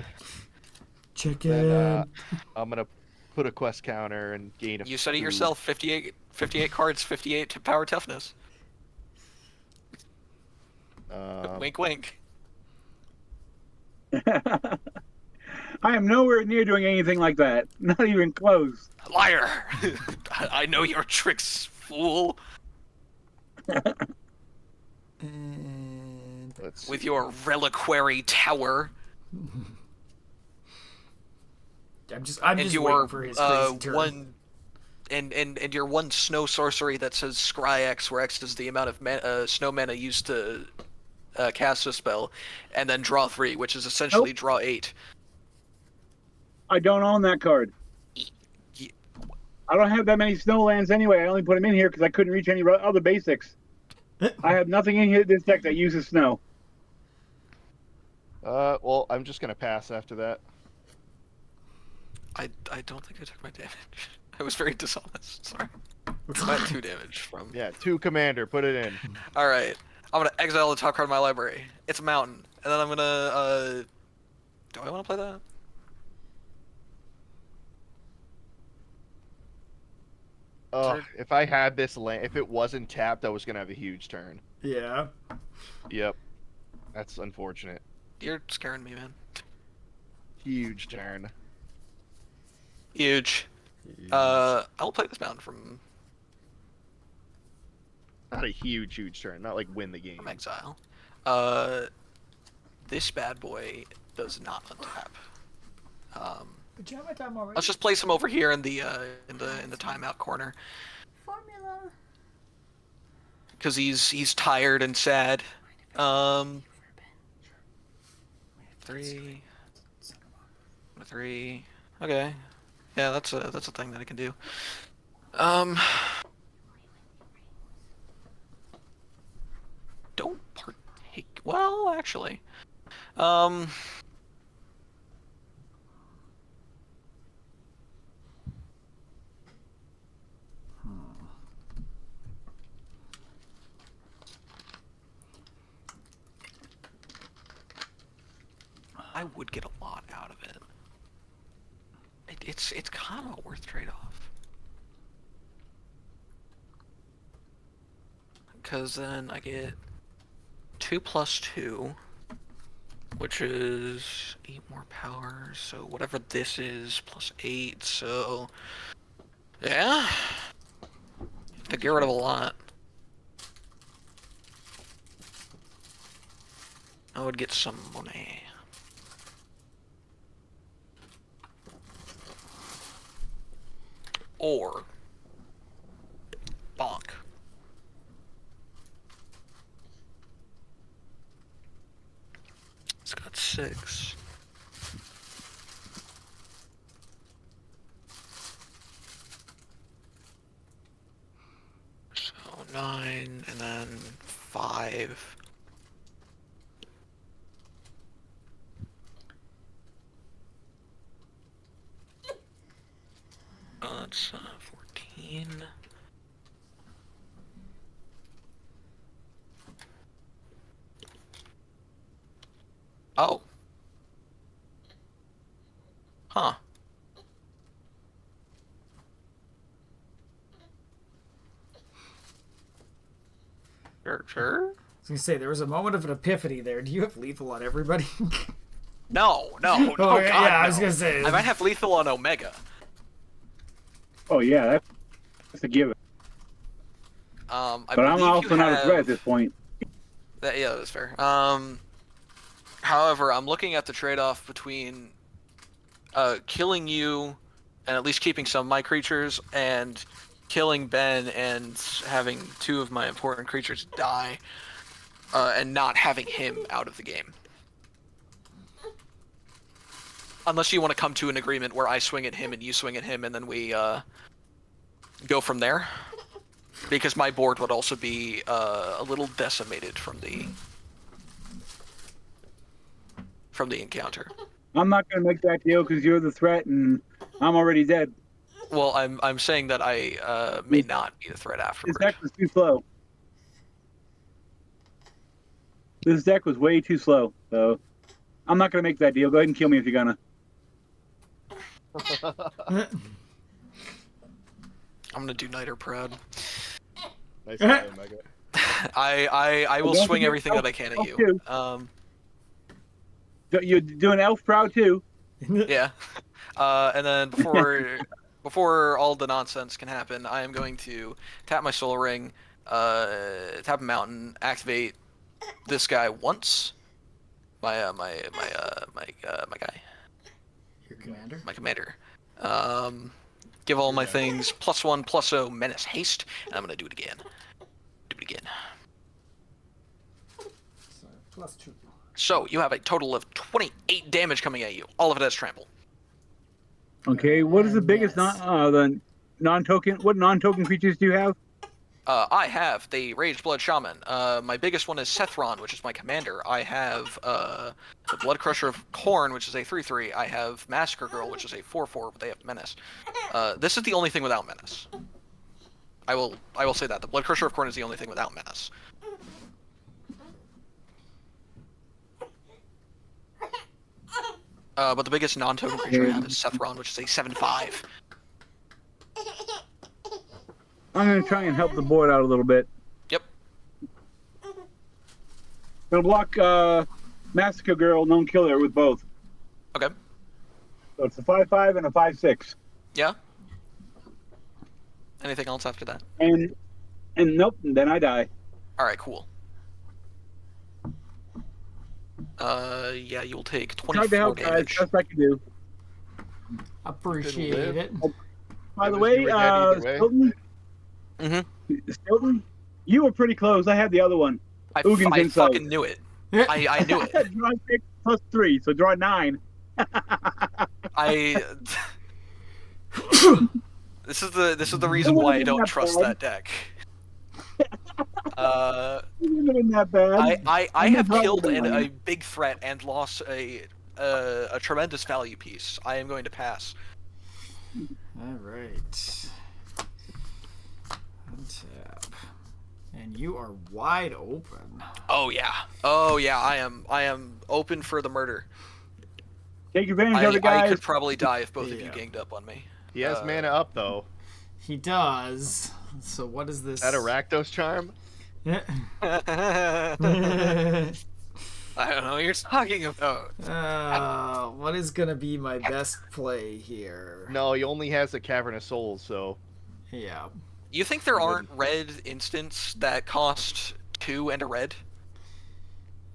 Chicken. Then I'm gonna put a quest counter and gain a You said it food. yourself. 58 cards, 58 to power toughness. Wink, wink. I am nowhere near doing anything like that. Not even close. Liar! I know your tricks, fool. And Let's With see. your reliquary tower I'm just and your waiting for his crazy turn. one and your one snow sorcery that says Scry X, where X is the amount of snow mana used to cast a spell, and then draw 3, which is essentially Nope. draw 8. I don't own that card. Ye- I don't have that many snowlands anyway. I only put them in here because I couldn't reach any other basics. I have nothing in here this deck that uses snow. Well, I'm just gonna pass after that. I don't think I took my damage. I was very dishonest. Sorry. I had 2 damage from. Yeah, 2 commander, put it in. All right. I'm gonna exile the top card of my library. It's a mountain, and then I'm gonna. Do I want to play that? Oh, if I had this land, if it wasn't tapped, I was gonna have a huge turn. Yeah. Yep, that's unfortunate. You're scaring me, man. Huge turn. Huge. I'll play this mountain from Not a huge turn. Not like win the game. exile. This bad boy does not untap. But you have my time already. Let's just place him over here in the timeout corner, Formula. because he's tired and sad. 3. 3. Okay. Yeah, that's a thing that I can do. Don't partake. Well, actually. I would get a lot out of it. It's kind of a worth trade-off. Because then I get 2 + 2, which is 8 more power. So whatever this is +8. So yeah, to get rid of a lot. I would get some money. Or bonk. It's got 6. So 9 and then 5. 14. Oh. Huh. Sure. I was gonna say there was a moment of an epiphany there. Do you have lethal on everybody? No, Oh, God, yeah, I was no. gonna say. I might have lethal on Omega. Oh yeah, that's a given. I But I'm believe also you not a threat at have... this point. Yeah, that's fair. However, I'm looking at the trade-off between killing you and at least keeping some of my creatures, and killing Ben and having 2 of my important creatures die, and not having him out of the game. Unless you want to come to an agreement where I swing at him and you swing at him, and then we go from there. Because my board would also be a little decimated from the encounter. I'm not gonna make that deal because you're the threat and I'm already dead. Well, I'm saying that I may not be the threat This afterward. deck was too slow. This deck was way too slow, so I'm not gonna make that deal. Go ahead and kill me if you're gonna. I'm gonna do Niter Proud. Nice try, Omega. I will Don't swing forget everything that I can at Elf you. too. You're doing Elf Proud too. Yeah. And then before all the nonsense can happen, I am going to tap my Soul Ring, tap a mountain, activate this guy once. My guy. Your commander? My commander. Give all my things +1/+0 menace haste, and I'm gonna do it again. So, +2. So you have a total of 28 damage coming at you. All of it has trample. Okay, what is the And biggest yes. the non-token? What non-token creatures do you have? I have the Rage Blood Shaman. My biggest one is Sethron, which is my commander. I have the Blood Crusher of Khorne, which is a 3/3. I have Massacre Girl, which is a 4/4, but they have menace. This is the only thing without menace. I will say that the Blood Crusher of Khorne is the only thing without menace. But the biggest non-token creature I have is Sethron, which is a 7/5. I'm gonna try and help the board out a little bit. Yep. Gonna block Massacre Girl, Known Killer with both. Okay. So it's a 5/5 and a 5/6. Yeah. Anything else after that? And nope, and then I die. All right, cool. Yeah, you'll take Tried to 24 help guys, damage. best I can do. Appreciate live. it. By the That was way, you were dead either way. Stilton, Mm-hmm. you were pretty close. I had the other one. I Ugin's Insight. fucking knew it. I knew it. Draw 6 +3, so draw 9. I. This is the reason why I don't trust that deck. It wouldn't have been that bad. I have killed a big threat and lost a tremendous value piece. I am going to pass. All right. Untap. And you are wide open. Oh yeah. I am open for the murder. Take advantage of I it, guys. could probably die if both of you Yeah. ganged up on me. He has mana up though. He does. So what is this? Is that a Rakdos charm? I don't know what you're talking about. What is gonna be my best play here? No, he only has a Cavern of Souls, so Yeah. You think there aren't red instants that cost 2 and a red?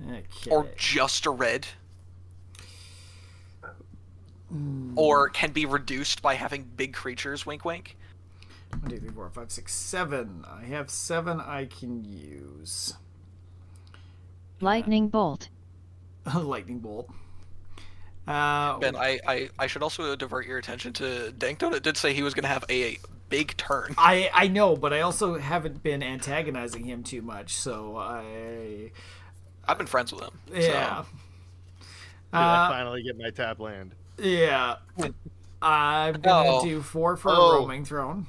Okay. Or just a red? Or can be reduced by having big creatures, wink wink? 1, 2, 3, 4, 5, 6, 7. I have 7 I can use. Lightning bolt. Lightning bolt. Ben, I should also divert your attention to Dankdonut did say he was going to have a big turn. I know, but I also haven't been antagonizing him too much, so I've been friends with him. yeah. I finally get my tap land. Yeah. I'm gonna Oh. do 4 for a Oh. roaming throne.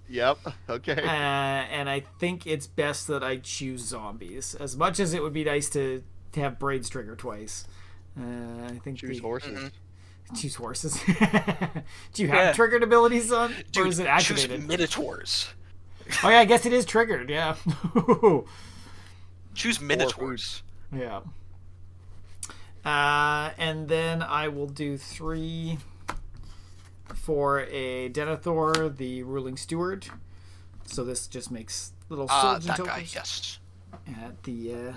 Yep. Okay. And I think it's best that I choose zombies. As much as it would be nice to have Braids trigger twice. I think Choose horses. Choose horses. Do you have Yeah. triggered abilities on? Or Dude, is it choose activated? minotaurs. Oh yeah, I guess it is triggered, yeah. Choose minotaurs. Yeah. And then I will do 3 for a Denethor, the ruling steward. So this just makes little soldier That guy, tokens yes. at the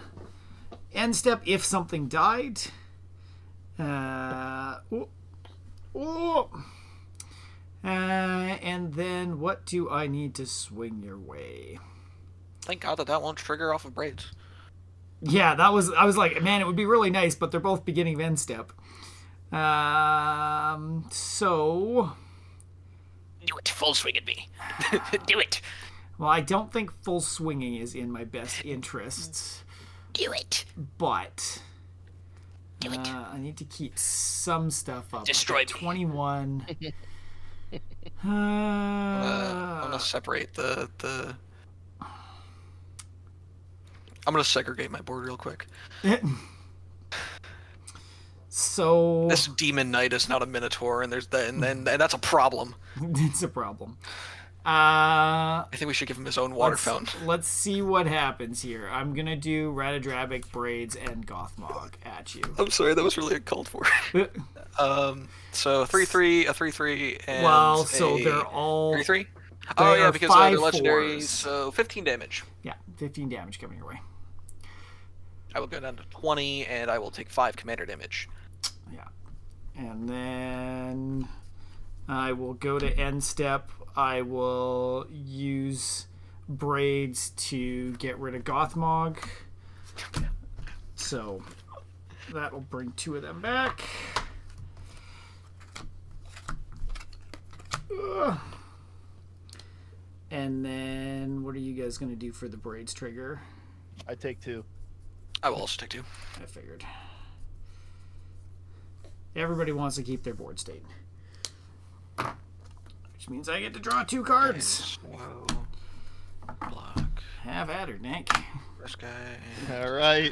end step if something died. And then what do I need to swing your way? Thank God that won't trigger off of braids. Yeah, I was like, man, it would be really nice, but they're both beginning of end step. So Do it. Full swing at me. Do it. well, I don't think full swinging is in my best interests, Do it. but Do it. I need to keep some stuff up. Destroy me. 21. I'm gonna separate the. I'm gonna segregate my board real quick. So This demon knight is not a minotaur, and there's that, and that's a problem. it's a problem. I think we should give him his own water fountain. Let's see what happens here. I'm gonna do Ratadrabic, Braids, and Gothmog at you. I'm sorry, that was really uncalled for. So 3/3, a 3/3, and Well, so a they're all 3/3. Oh yeah, are because five they're legendary. fours. So 15 damage. Yeah, 15 damage coming your way. I will go down to 20, and I will take 5 commander damage. Yeah, and then I will go to end step. I will use Braids to get rid of Gothmog. So that'll bring 2 of them back. Ugh. And then what are you guys going to do for the Braids trigger? I take 2. I will also take 2. I figured. Everybody wants to keep their board state. Which means I get to draw 2 cards. Whoa. Block. Have at her, Nick. This guy. All right.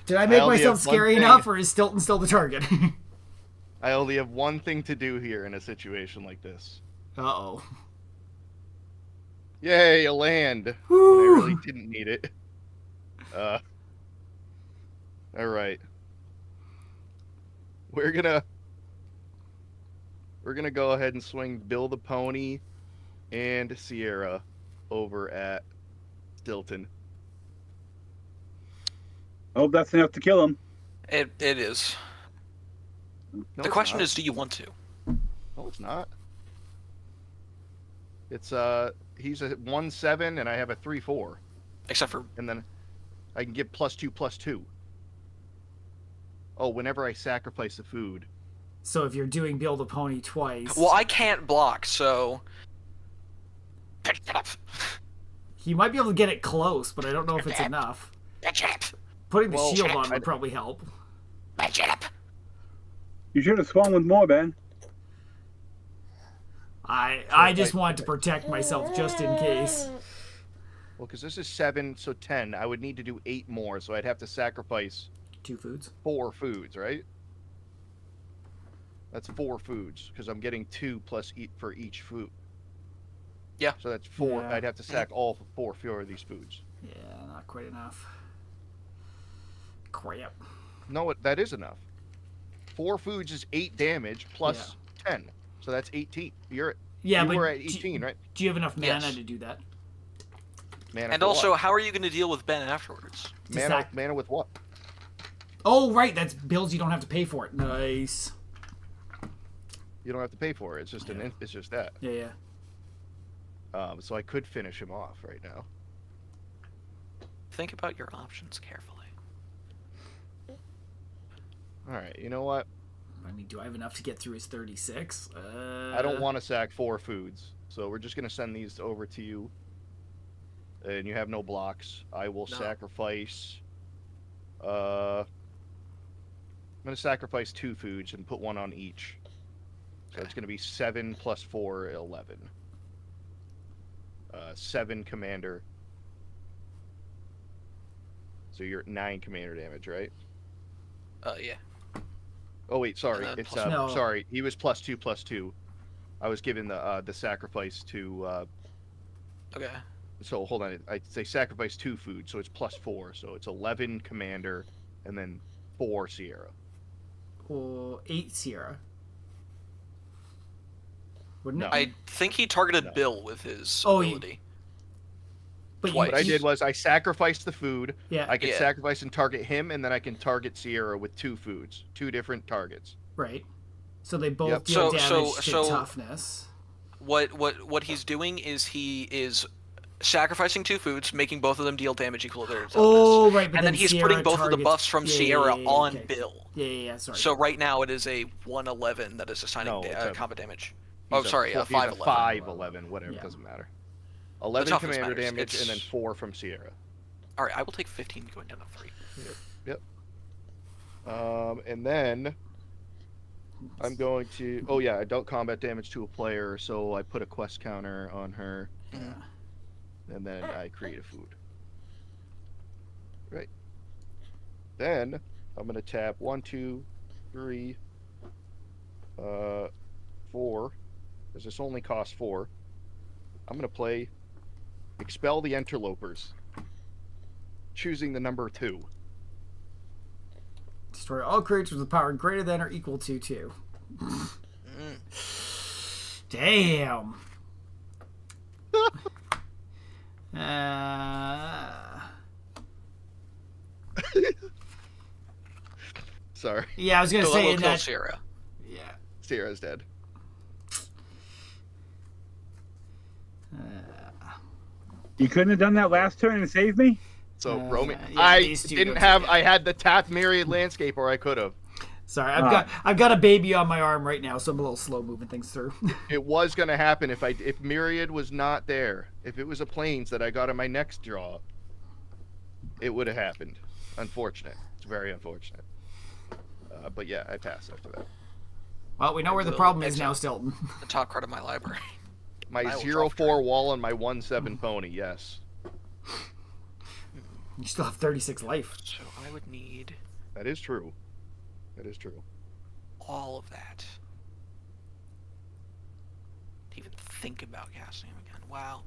Did I make only myself have one scary thing. enough, or is Stilton still the target? I only have one thing to do here in a situation like this. Uh-oh. Yay, a land. When I Woo! really didn't need it. All right. We're gonna go ahead and swing Bill the Pony and Sierra over at Stilton. I hope that's enough to kill him. It is. No, The it's question not. is, do you want to? No, it's not. It's he's a 1/7 and I have a 3/4, Except for and then I can give +2/+2. Oh, whenever I sacrifice a food. So if you're doing Build a Pony twice, well, I can't block, so. Pick it up. you might be able to get it close, but I don't know if it's enough. Pick it up. Putting the Well, shield on I- would probably help. Pick it up. You should have swung with more, Ben. I just wanted to protect myself just in case. Well, because this is 7, so 10. I would need to do 8 more, so I'd have to sacrifice 2 foods. 4 foods, right? That's 4 foods, because I'm getting 2 plus for each food. Yeah. So that's 4. Yeah. I'd have to sack all 4 of these foods. Yeah, not quite enough. Crap. No, that is enough. 4 foods is 8 damage plus 10. So that's 18. Yeah, You but were at 18, right? do you have enough mana Yes. to do that? Mana And for also, what? how are you going to deal with Ben afterwards? Mana with what? Oh, right, that's bills you don't have to pay for it. Nice. You don't have to pay for it. It's just it's just that. Yeah. So I could finish him off right now. Think about your options carefully. All right. You know what? I mean, do I have enough to get through his 36? I don't want to sack 4 foods, so we're just gonna send these over to you. And you have no blocks. I will No. sacrifice. I'm gonna sacrifice 2 foods and put 1 on each. So it's going to be 7 plus 4, 11. 7 commander. So you're at 9 commander damage, right? Yeah. Oh wait, sorry. then It's plus- No. sorry. He was +2/+2. I was given the sacrifice to. Okay. So hold on. I say sacrifice 2 food, so it's +4. So it's 11 commander, and then 4 Sierra. Or 8 Sierra. Wouldn't No. it? I think he targeted No. Bill with his Oh, ability. But twice. What I did was I sacrificed the food. Yeah. I can Yeah. sacrifice and target him, and then I can target Sierra with 2 foods, 2 different targets. Right. So they both Yep. deal So- damage so- to so- toughness. What he's doing is he is sacrificing 2 foods, making both of them deal damage equal to their toughness. Oh, right. But and then he's Sierra putting both of the targets- buffs from Yeah, Sierra yeah, yeah, on okay. Bill. Yeah. Sorry. So right now it is a 111 that is assigning No, it's a- combat damage. He's Oh, sorry, he's 511. 511, whatever, Yeah. doesn't matter. 11 toughness commander matters. damage, and then It's- 4 from Sierra. All right, I will take 15 going down to 3. And then I'm going to. Oh yeah, I dealt combat damage to a player, so I put a quest counter on her, Yeah. and then I create a food. Right. Then I'm gonna tap 1, 2, 3, 4, because this only costs 4. I'm gonna play Expel the Interlopers, choosing the number 2. Destroy all creatures with power greater than or equal to 2. Mm. Damn. uh, Sorry, yeah, I was gonna So that say will in kill that. Sierra. Yeah. Sierra's dead. You couldn't have done that last turn and saved me? So Uh, Roman, yeah, I these two didn't don't have. take it. I had the tap myriad landscape, or I could have. Sorry, I've got a baby on my arm right now, so I'm a little slow moving things through. It was gonna happen if myriad was not there. If it was a planes that I got in my next draw, it would have happened. Unfortunate. It's very unfortunate. But yeah, I passed after that. Well, we know where the will problem is exile. now, Stilton. The top card of my library. My I will 0/4 draw wall and my 1/7 pony. Yes, You still have 36 life. So I would need that is true. That is true. all of that to even think about casting him again. Wow.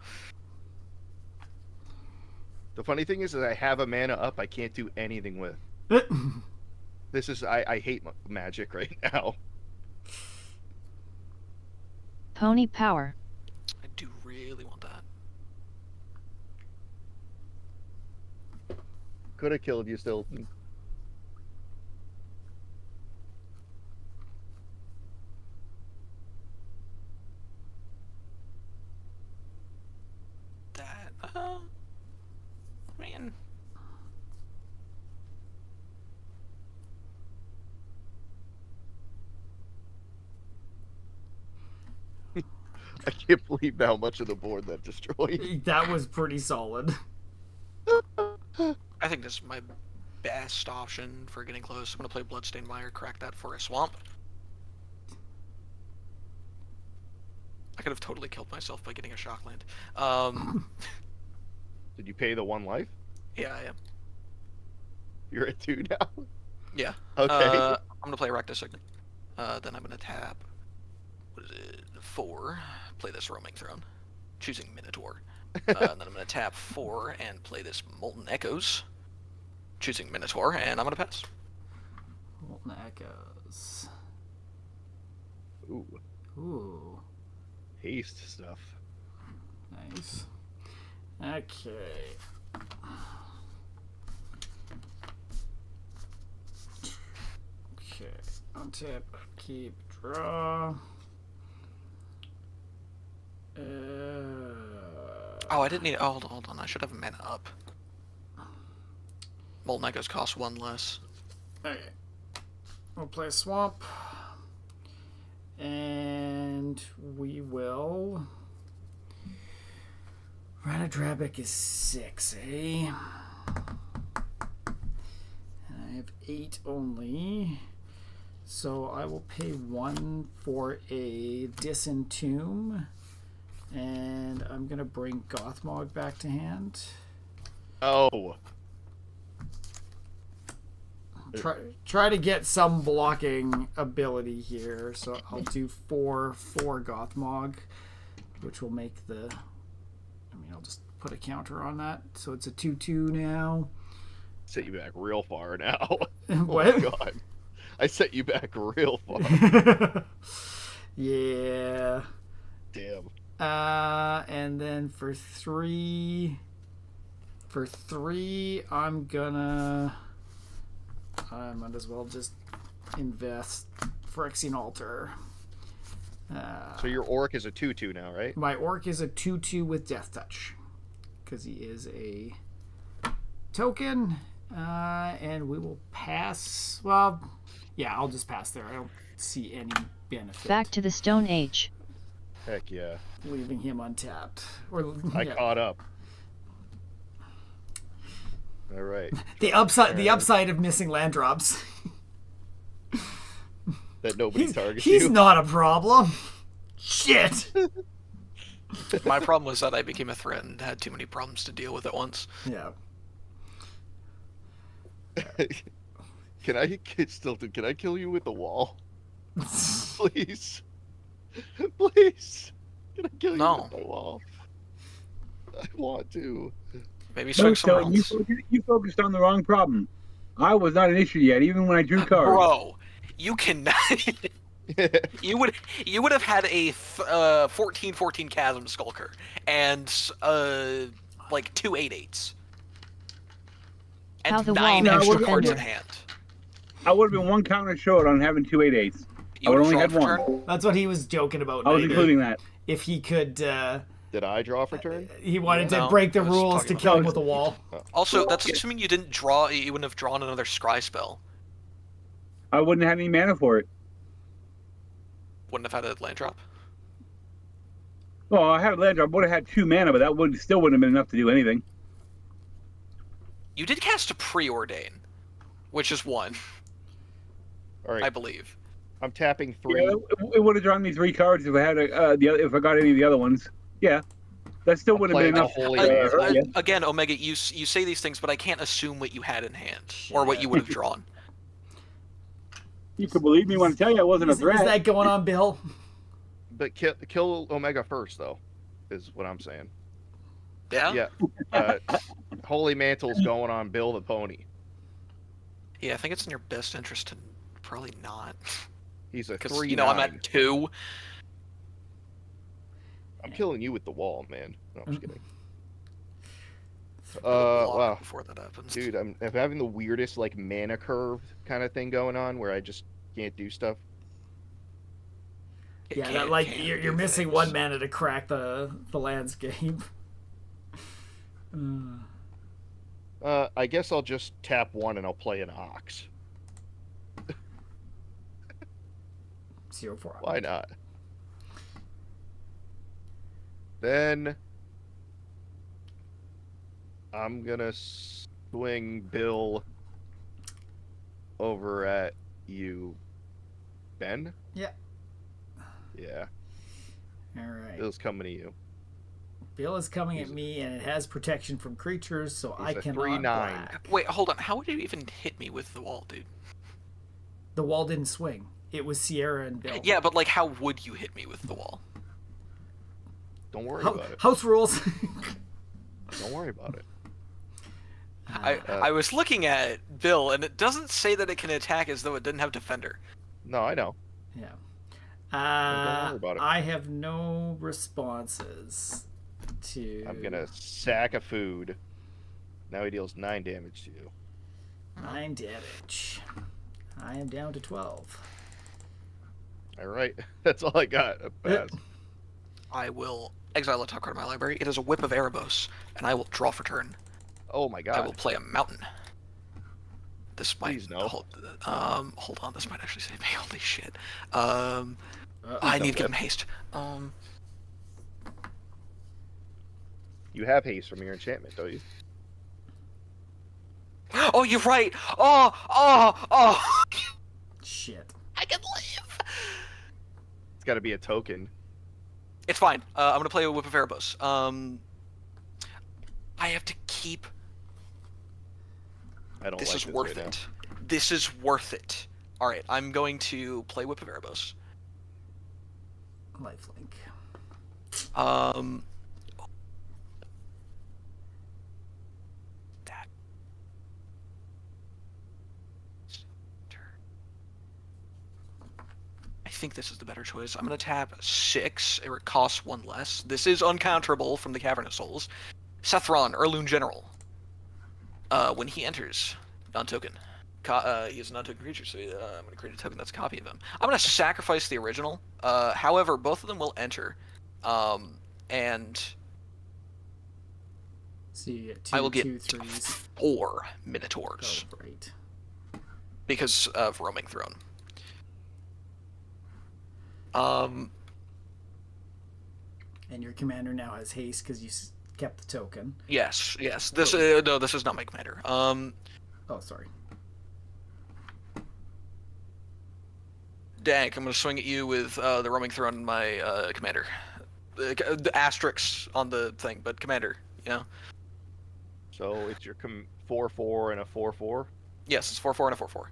The funny thing is that I have a mana up I can't do anything with. This is I hate magic right now. Pony power. I do really want that. Could have killed you still. That. Man. I can't believe how much of the board that destroyed. That was pretty solid. I think this is my best option for getting close. I'm gonna play Bloodstained Mire, crack that for a swamp. I could have totally killed myself by getting a Shockland. Did you pay the 1 life? Yeah, I am. You're at 2 now. Yeah. Okay. I'm gonna play Rectus Signet. Then I'm gonna tap. What is it? 4. Play this Roaming Throne, choosing Minotaur. And then I'm gonna tap 4 and play this Molten Echoes, choosing Minotaur, and I'm gonna pass. Molten Echoes. Ooh, Ooh, haste stuff. nice. Okay. Okay. Untap, keep, draw. Oh, I didn't need. Oh, hold on. I should have a mana up. Molten Echoes cost 1 less. Okay. We'll play Swamp. And we will. Ranadrabic is 6, eh? And I have 8 only. So I will pay 1 for a Disentomb. And I'm going to bring Gothmog back to hand. Oh. Try to get some blocking ability here. So I'll do 4 Gothmog, which will make the... I'll just put a counter on that. So it's a 2/2 now. Set you back real far now. What? Oh my God. I set you back real far. Yeah. Damn. And then for 3, I might as well just invest Phyrexian Altar. So your orc is a 2/2 now, right? My orc is a 2/2 with Death Touch, because he is a token. And we will pass. Well, yeah, I'll just pass there. I don't see any benefit. Back to the Stone Age. Heck yeah. Leaving him untapped. Or I yeah. caught up. All right. The upside of missing land drops. That nobody targets He's you. not a problem. Shit. My problem was that I became a threat and had too many problems to deal with at once. Yeah. Can I kill you with the wall? Please. Please. Can I kill you No. with the wall? I want to. Maybe swing somewhere So else. you focused on the wrong problem. I was not an issue yet, even when I drew cards. Bro, you cannot. You would have had a 14/14 Chasm Skulker and like 2 8/8s How and the 9 wall extra makes cards in defender. hand. I would have been one counter short on having 2 8/8s. You I would would've only had drawn for one. turn? That's what he was joking about. I was Night. including that. If he could, Did I draw for turn? he wanted to No, break the I was rules talking to about kill him that. with a wall. Also, that's assuming you didn't draw. You wouldn't have drawn another scry spell. I wouldn't have had any mana for it. Wouldn't have had a land drop. Well, I had a land drop. Would have had 2 mana, but that still wouldn't have been enough to do anything. You did cast a preordain, which is 1, All right. I believe. I'm tapping 3. Yeah, it would have drawn me 3 cards if I had if I got any of the other ones. Yeah, that still I'm would have been playing the enough. Holy hurt you. Again, Omega, you say these things, but I can't assume what you had in hand or what you would have drawn. You could believe me when I tell you I wasn't a Is threat. that going on, Bill? But kill Omega first, though, is what I'm saying. Yeah? Yeah. Holy Mantle's going on Bill the Pony. Yeah, I think it's in your best interest to probably not. He's a Because, 3/9. you know, I'm at 2. I'm killing you with the wall, man. No, I'm just kidding. Block Wow. Before that happens. Dude, I'm having the weirdest, like, mana curve kind of thing going on where I just can't do stuff. It Yeah, can- that like can you're do missing things. 1 mana to crack the landscape. I guess I'll just tap 1 and I'll play an Ox. 0/4. Why not? Then I'm gonna swing Bill over at you, Ben. Yeah. Yeah, All right. Bill's coming to you. Bill is coming at me, and it has protection from creatures, so I He's a cannot 3/9. black. Wait, hold on. How would you even hit me with the wall, dude? The wall didn't swing. It was Sierra and Bill. Yeah, but like, how would you hit me with the wall? Don't worry about it. House rules. Don't worry about it. I was looking at Bill, and it doesn't say that it can attack as though it didn't have defender. No, I know. Yeah. Don't worry about it. I have no responses to. I'm gonna sack a food. Now he deals 9 damage to you. 9 damage. I am down to 12. All right, that's all I got. A pass. I will exile a top card of my library. It is a Whip of Erebos, and I will draw for turn. Oh my I will god. play a mountain. This might Please no. hold on, this might actually save me. Holy shit. I need to give him haste. You have haste from your enchantment, don't you? Oh, you're right. Oh. Shit. I can live. It's got to be a token. It's fine. I'm gonna play a Whip of Erebos. I have to keep. I don't This like is this worth right it. This is worth it. All right, I'm going to play Whip of Erebos. Lifelink. That. I think this is the better choice. I'm gonna tap 6. It costs 1 less. This is uncounterable from the Cavern of Souls. Sethron, Heirloom General. When he enters, non-token. He is a non-token creature, so I'm going to create a token that's a copy of him. I'm going to sacrifice the original. However, both of them will enter. And So you get I will get 2 3s. 4 Minotaurs Oh, right. because of Roaming Throne. And your commander now has haste because you kept the token. Yes. This no, this is not my commander. Oh, sorry. Dank, I'm going to swing at you with the Roaming Throne and my commander. The asterisks on the thing, but commander, you know? So it's your 4/4 and a 4/4. Yes, it's 4/4 and a 4/4.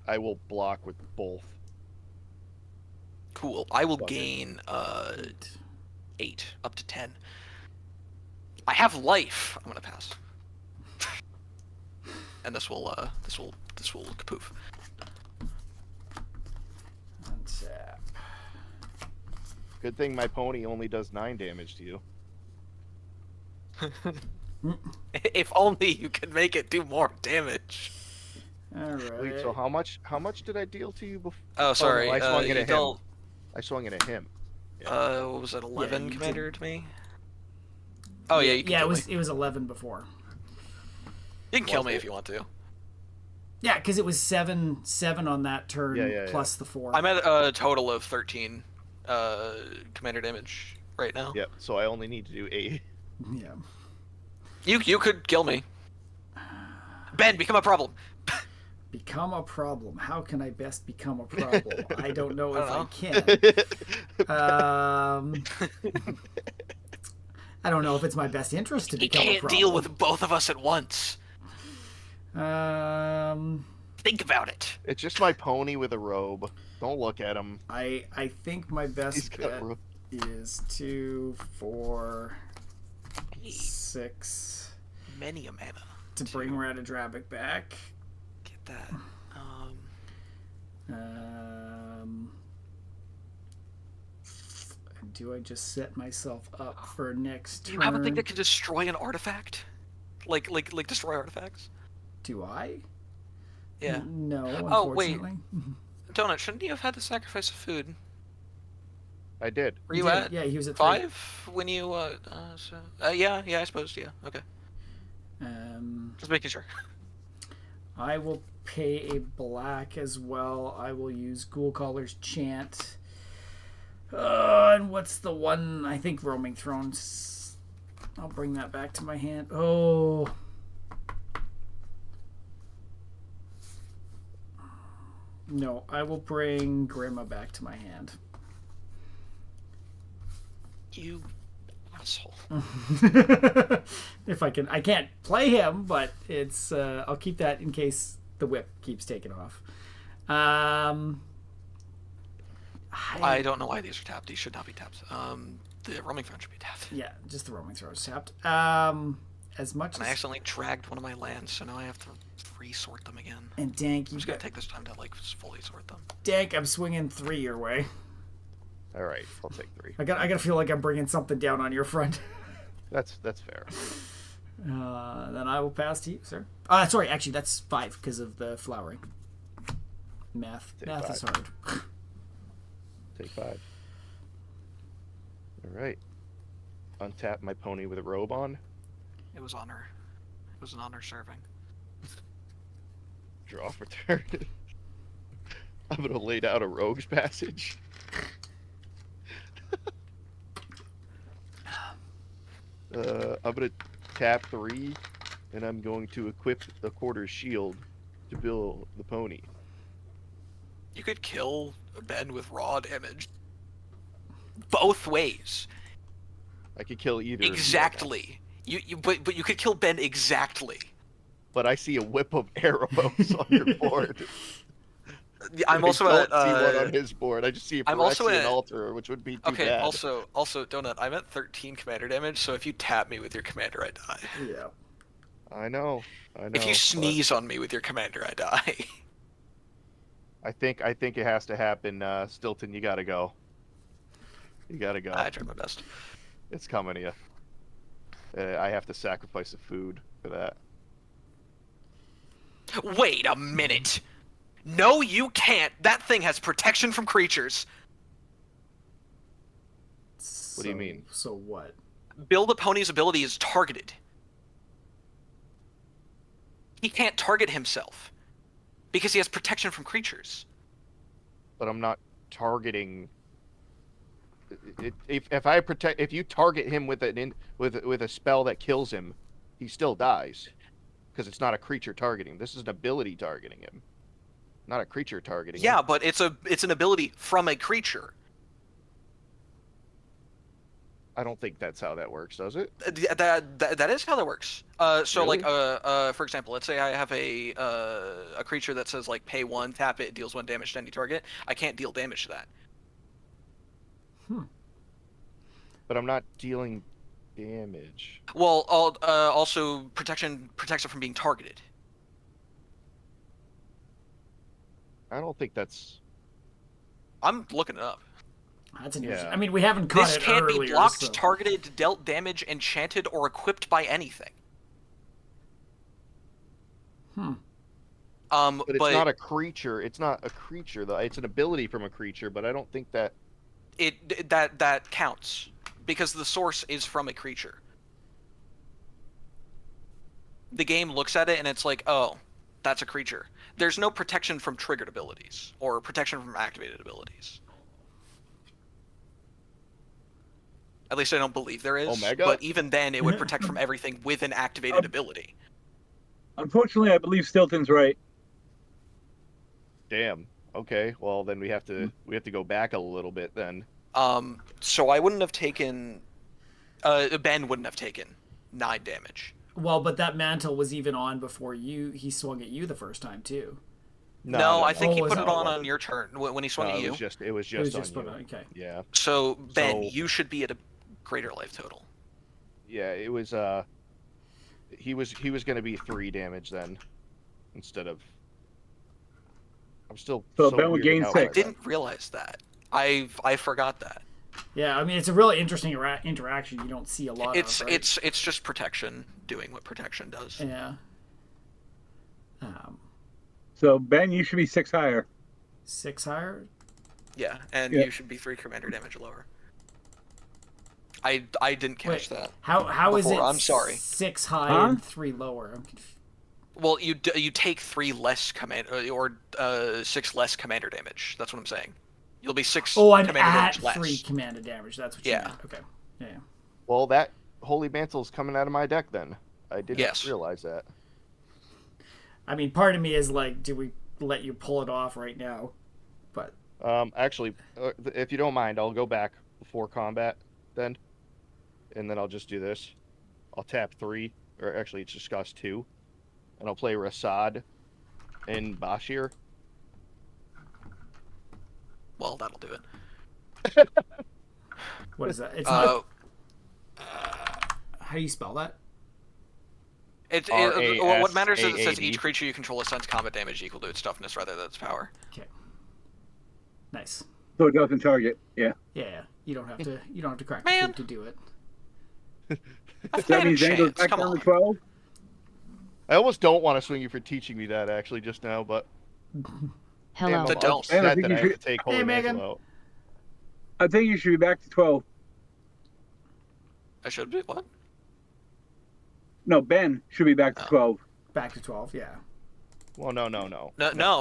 I will block with both. Cool. I will Fuck it. gain 8. 8 up to 10. I have life. I'm gonna pass. And this will kapoof. Untap. Good thing my pony only does 9 damage to you. If only you could make it do more damage. All right. Wait, so how much did I deal to you before? Oh, sorry. no, I swung it you at him. dealt, I swung it at him. what was it? 11 you commander to me. Oh yeah, you can yeah, kill it me. was 11 before. You can kill Was me it? if you want to. Yeah, because it was 7 on that turn Yeah. plus the 4. I'm at a total of 13 commander damage right now. Yep. So I only need to do 8. Yeah. You could kill me. Ben, become a problem. Become a problem. How can I best become a problem? I don't know if I can. I don't know if it's my best interest to You become a can't problem. deal with both of us at once. Um, Think about it. It's just my pony with a robe. Don't look at him. I think my He's best got bet robe. is 2, 4, 6 Many a mana. to bring Radadrabic back. Get that. Do I just set myself up for next Do turn? you have a thing that can destroy an artifact? Like destroy artifacts? Do I? Yeah. No, Oh, wait. unfortunately. Donut, shouldn't you have had the sacrifice of food? I did. Were you He did, at Yeah, he was at 5 when you yeah, I suppose, yeah, okay. 3. Just making sure. I will pay a black as well. I will use Ghoul Caller's Chant. And what's the one? I think Roaming Thrones. I'll bring that back to my hand. Oh. No, I will bring Grima back to my hand. You asshole. If I can, I can't play him, but it's. I'll keep that in case the whip keeps taking off. I don't know why these are tapped. These should not be tapped. The roaming throne should be tapped. Yeah, just the roaming throw is tapped. As much And as I accidentally dragged one of my lands, so now I have to resort them again. and Dank, I'm you just gonna got take this time to like fully sort them. Dank. I'm swinging 3 your way. All right, I'll take 3. I gotta feel like I'm bringing something down on your front. That's fair. Then I will pass to you, sir. Sorry, actually that's 5 because of the flowering. Math Take is 5. hard. Take 5. All right. Untap my pony with a robe on. It was honor. It was an honor serving. Draw for turn. I'm gonna lay down a rogue's passage. I'm gonna tap 3, and I'm going to equip a quarter shield to Bill the pony. You could kill Ben with raw damage. Both ways. I could kill either. of you right now. Exactly. But you could kill Ben exactly. But I see a whip of arrows on your board. I'm also I at. don't see one on his board. I just see a I'm also Phyrexian at- altar, which would be too Okay. bad. Also, Donut. I'm at 13 commander damage. So if you tap me with your commander, I die. Yeah. I know. If you but sneeze on me with your commander, I die. I think it has to happen. Stilton, you gotta go. You gotta go. I try my best. It's coming to you. I have to sacrifice the food for that. Wait a minute. No, you can't. That thing has protection from creatures. What do you mean? So what? Bill the Pony's ability is targeted. He can't target himself because he has protection from creatures. But I'm not targeting. If you target him with with a spell that kills him, he still dies, because it's not a creature targeting. This is an ability targeting him, not a creature targeting Yeah, him. but it's an ability from a creature. I don't think that's how that works, does it? That is how that works. So Really? like for example, let's say I have a creature that says like pay 1, tap it, deals 1 damage to any target. I can't deal damage to that. But I'm not dealing damage. Well, also protection protects it from being targeted. I don't think that's. I'm looking it up. That's interesting. Yeah. I mean, we haven't caught This it can't earlier, be blocked, so- targeted, dealt damage, enchanted, or equipped by anything. Hmm. But it's not a creature. It's not a creature though. It's an ability from a creature. But I don't think that. that counts because the source is from a creature. The game looks at it and it's like, oh, that's a creature. There's no protection from triggered abilities or protection from activated abilities. At least I don't believe there is. Omega? But even then, it would protect from everything with an activated ability. Unfortunately, I believe Stilton's right. Damn. Okay. Well, then we have to go back a little bit then. So I wouldn't have taken. Ben wouldn't have taken 9 damage. Well, but that mantle was even on before he swung at you the first time too. No, I think he Oh, put was it it? on your turn when he swung No, at it you. was just it was It was just just on put you. on. Okay. Yeah. So Ben, So- you should be at a greater life total. Yeah. It was he was going to be 3 damage then, instead of. I'm still So so Ben would weirded gain out by 6. I didn't realize that. I forgot that. Yeah, I mean it's a really interesting interaction. You don't see a lot It's of. Right? it's just protection doing what protection does. Yeah. So Ben, you should be 6 higher. 6 higher. Yeah, and Yeah. you should be 3 commander damage lower. I didn't catch Wait, that. How is it? Before, I'm sorry. 6 high Huh? and 3 lower. I'm confused. Well, you take 3 less command or 6 less commander damage. That's what I'm saying. You'll be 6 Oh, I'm commander at damage less. 3 commander damage. That's what you Yeah. meant. Okay. Yeah. Well, that Holy Mantle's coming out of my deck then. I didn't Yes. realize that. I mean, part of me is like, do we let you pull it off right now? But Actually, if you don't mind, I'll go back before combat then, and then I'll just do this. I'll tap 3, or actually it's just cost 2, and I'll play Rasad and Bashir. Well, that'll do it. what is that? It's not. Uh, How do you spell that? what matters is it says R-A-S-A-A-D. each creature you control assigns combat damage equal to its toughness rather than its power. Okay. Nice. So it doesn't target. Yeah. Yeah. You don't have to crack Man. the code to do it. I So thought I that had a means then it goes chance. back Come down to on. 12. I almost don't want to swing you for teaching me that actually just now, but Hello. damn, The I'm don't. upset And I think that you I have to should- take Holy Megan. Mantle out. I think you should be back to 12. I should be what? No, Ben should be back to 12. Back to 12. Yeah. Well, no.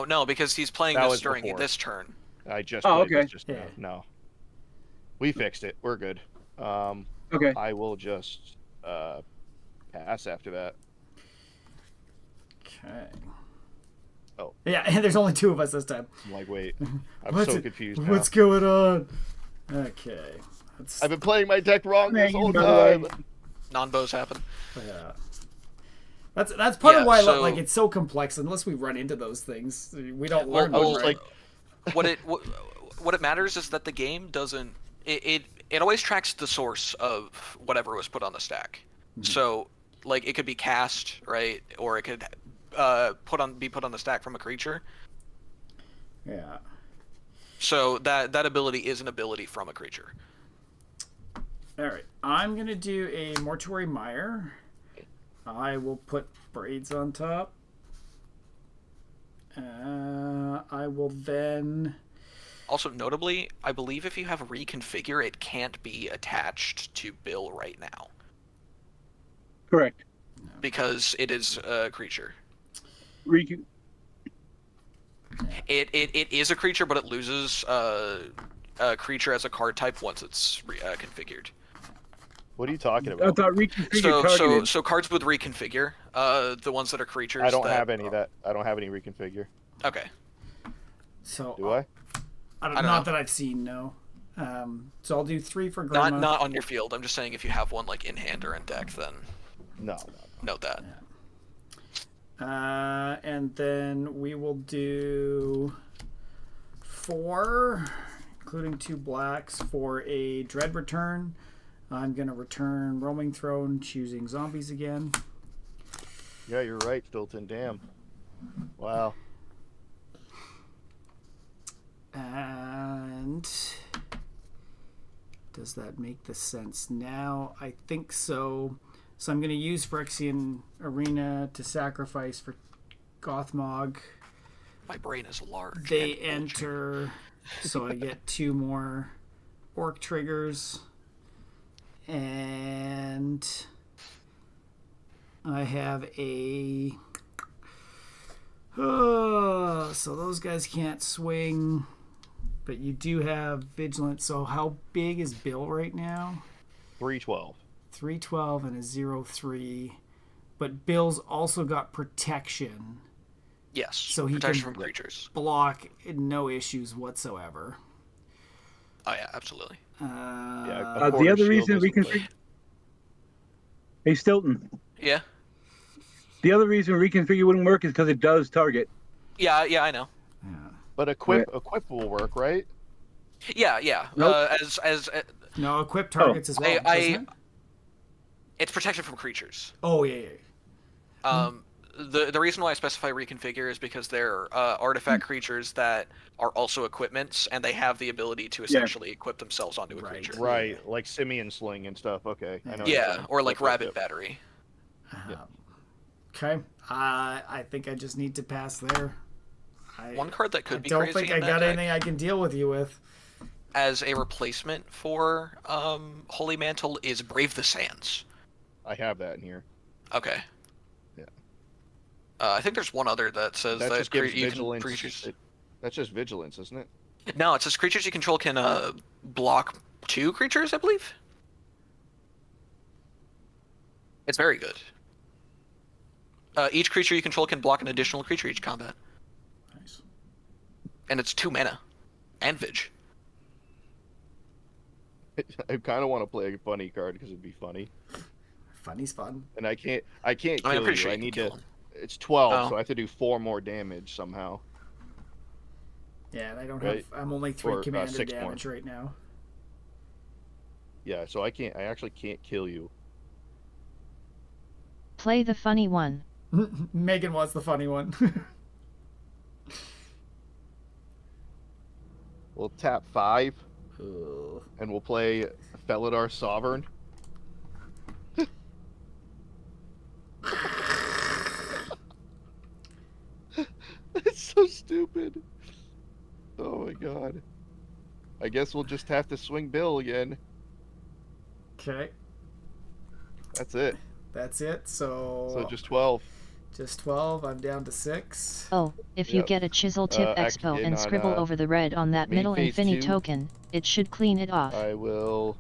No, because he's playing That this was during before. this turn. I just Oh, played this okay. just Yeah. now. No. We fixed it. We're good. Okay. I will just pass after that. Okay. Yeah, and there's only 2 of us this time. I'm like, wait, I'm What's so it- confused now. What's going on? Okay. Let's, I've been playing my deck wrong this Megan, whole by the way. time. Non-bows happen. yeah. That's part of Yeah, why so- like it's so complex. Unless we run into those things, we don't learn. I was them, just right? like, What it matters is that the game doesn't. It always tracks the source of whatever was put on the stack. So like it could be cast, right, or it could be put on the stack from a creature. Yeah. So that ability is an ability from a creature. All right. I'm gonna do a Mortuary Mire. I will put braids on top. I will then. Also, notably, I believe if you have reconfigure, it can't be attached to Bill right now Correct. because it is a creature. Recon- It is a creature, but it loses a creature as a card type once it's configured. what are you talking I about? thought reconfigure So targeted. cards with reconfigure, the ones that are creatures. I don't that, have any of that. I don't have any reconfigure. Okay. So Do I? I don't, I don't not know. that I've seen. No. So I'll do 3 for Grandma. Not on your field. I'm just saying if you have one like in hand or in deck, then No. note that. And then we will do 4, including 2 blacks, for a Dread return. I'm going to return Roaming Throne, choosing zombies again. Yeah, you're right, Stilton. Damn. Wow. And does that make the sense now? I think so. So I'm going to use Phyrexian Arena to sacrifice for Gothmog. My brain is large. They and bulging. enter, so I get 2 more orc triggers. And I have a... so those guys can't swing, but you do have Vigilance. So how big is Bill right now? 312. 312 and a 0-3. But Bill's also got protection. Yes. So he protection can- from creatures. Block, no issues whatsoever. Oh yeah, absolutely. Yeah, the Quarter other shield reason doesn't reconfigure. Hey Stilton. Yeah. The other reason reconfigure wouldn't work is because it does target. Yeah, I know. But equip will work, right? Yeah. Nope. As No, equip targets as well. I- doesn't it? it's protection from creatures. Oh, yeah. The reason why I specify reconfigure is because they're artifact creatures that are also equipments, and they have the ability to essentially equip themselves onto a Right. creature. Right, like Simeon Sling and stuff. Okay, I know. what you're Yeah, saying. or like Yep, Rabbit yep. Battery. Okay. I think I just need to pass there. One card that I could be don't crazy think I in that got deck anything I can deal with you with. as a replacement for Holy Mantle is Brave the Sands. I have that in here. Okay. Yeah. I think there's one other that says That that just gives you can vigilance. creatures. That's just vigilance, isn't it? No, it says creatures you control can block 2 creatures, I believe. It's very good. Each creature you control can block an additional creature each combat, Nice. and it's 2 mana, and Vig. I kind of want to play a funny card because it'd be funny, Funny's fun. and I can't I kill mean, I'm pretty you. sure I you can need kill to. him. It's 12, Oh. so I have to do 4 more damage somehow. Yeah, and I don't Right. have. I'm only 3 Or, commander 6 more. damage right now. Yeah, so I actually can't kill you. Play the funny one. Megan was the funny one. We'll tap 5, Ugh. and we'll play Felidar Sovereign. It's so stupid. Oh my god. I guess we'll just have to swing Bill again. Okay, That's it. that's it. So, So just 12. just 12. I'm down to 6. Oh, if you Yep. get a chisel tip expo activate and on, scribble over the red on that main middle phase Infinity 2. token, it should clean it off. I will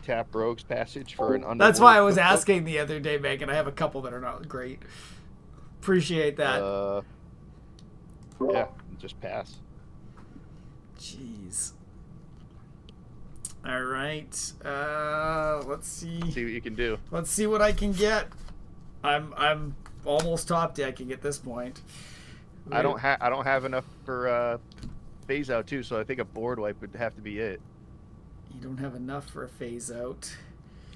tap Rogue's Passage for an That's why I was Underworld cookbook. asking the other day, Megan. I have a couple that are not great. Appreciate that. Yeah, just pass. Jeez. All right. Let's see. See what you can do. Let's see what I can get. I'm almost top decking at this point. I don't have enough for phase out too, so I think a board wipe would have to be it. You don't have enough for a phase out.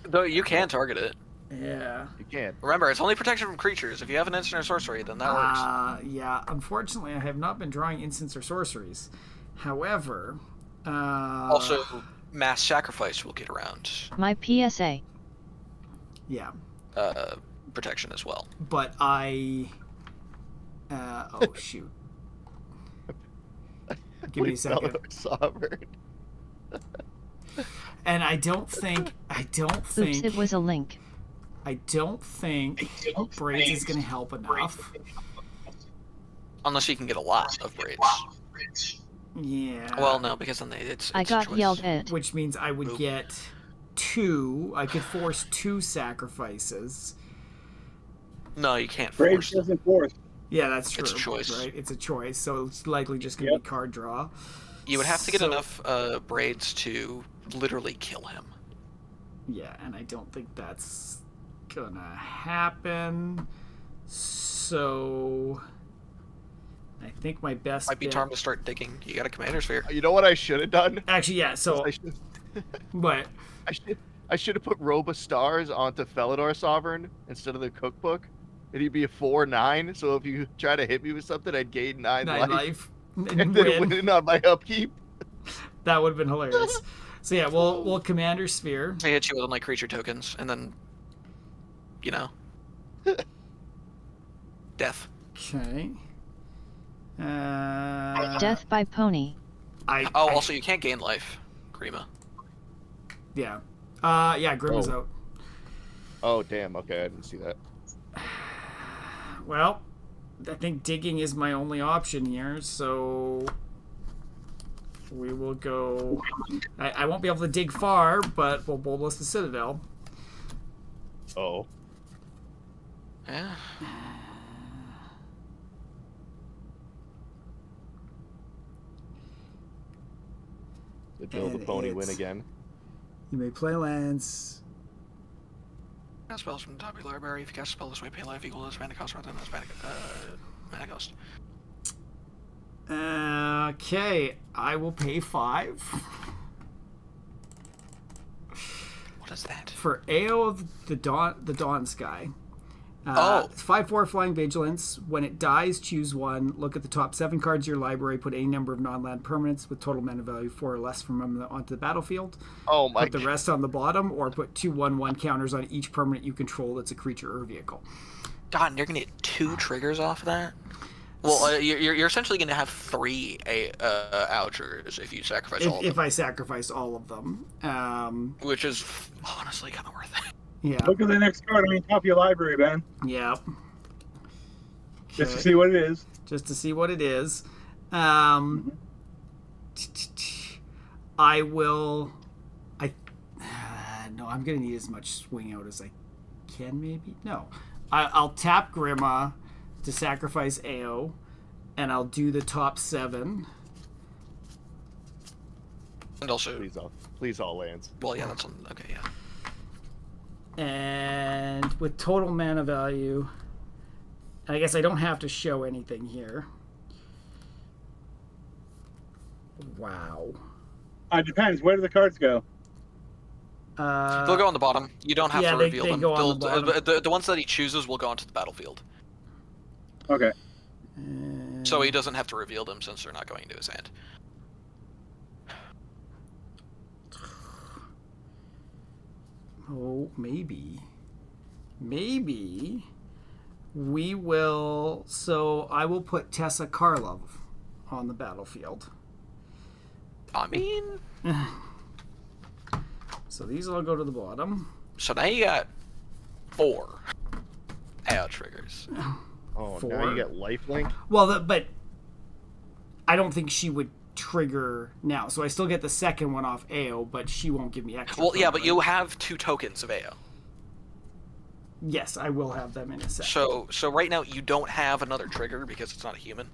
Though you can target it. Yeah. You can't. Remember, it's only protection from creatures. If you have an instant or sorcery, then that works. Yeah. Unfortunately, I have not been drawing instants or sorceries. However, Also, mass sacrifice will get around My PSA. yeah. protection as well. But oh shoot. Give me a second. Sovereign. And I don't think Oops, it was a link. I don't think Braids is going to help enough. Unless you can get a lot of braids. Yeah. Well, no, because then it's I a got choice. yelled at. Which means I would get 2. I could force 2 sacrifices. No, you can't Braids force them. doesn't force. Yeah, that's true. It's a choice. Right? It's a choice, so it's likely just going to be card draw. You would have to get So- enough braids to literally kill him. Yeah, and I don't think that's gonna happen. So I think my best Might be bet... time to start digging. You got a commander sphere. You know what I should have done? Actually, yeah. So, I should. but I should have put Roba Stars onto Felidar Sovereign instead of the cookbook. And he'd be a 4/9, so if you try to hit me with something, I'd gain 9 life. and And then win. win on my upkeep. That would have been hilarious. So yeah, we'll Commander Sphere. They hit you with unlike creature tokens, and then, you know, death. Okay. Death by pony. Oh, also you can't gain life, Grima. Yeah. Yeah, Grim is Oh. out. Oh, damn. Okay, I didn't see that. Well, I think digging is my only option here, so we will go... I won't be able to dig far, but we'll Bulbous the Citadel. Oh. Yeah. Did Bill the And Pony win it's- again? You may play lands. Cast spells from the top of your library. If you cast a spell this way, pay life equal to its mana cost rather than its mana cost. Okay, I will pay 5 What is that? for AO of the Dawn Sky. Oh. 5/4 Flying Vigilance. When it dies, choose 1. Look at the top 7 cards of your library. Put any number of non-land permanents with total mana value 4 or less from them onto the battlefield. Oh my Put the rest on the bottom, or put 2/1/1 counters on each permanent you control that's a creature or vehicle. God, and you're gonna get 2 triggers off of that. Well, you're essentially gonna have 3 out triggers if you sacrifice all of them, If I sacrifice all of them. which is honestly kind of worth it. Yeah. Look at the next card on top of your library, Ben. Yeah. Just to Okay. see what it is. Just to see what it is. I will. No, I'm gonna need as much swing out as I can. Maybe no. I'll tap Grima to sacrifice AO, and I'll do the top 7. And also, Please all lands. well, yeah, that's on. Okay, yeah. And with total mana value, I guess I don't have to show anything here. Wow. It depends. Where do the cards go? They'll go on the bottom. You don't have yeah, to they reveal them. go on the bottom. The ones that he chooses will go onto the battlefield. Okay. So he doesn't have to reveal them since they're not going into his hand. Oh, maybe. Maybe we will. So I will put Tessa Karlov on the battlefield. I mean, So these all go to the bottom. so now you got 4 out triggers. Oh, 4. now you get lifelink? Well, but I don't think she would trigger now. So I still get the second one off AO, but she won't give me extra. Well, yeah, but permanent. you have 2 tokens of AO. Yes, I will have them in a second. So right now you don't have another trigger because it's not a human.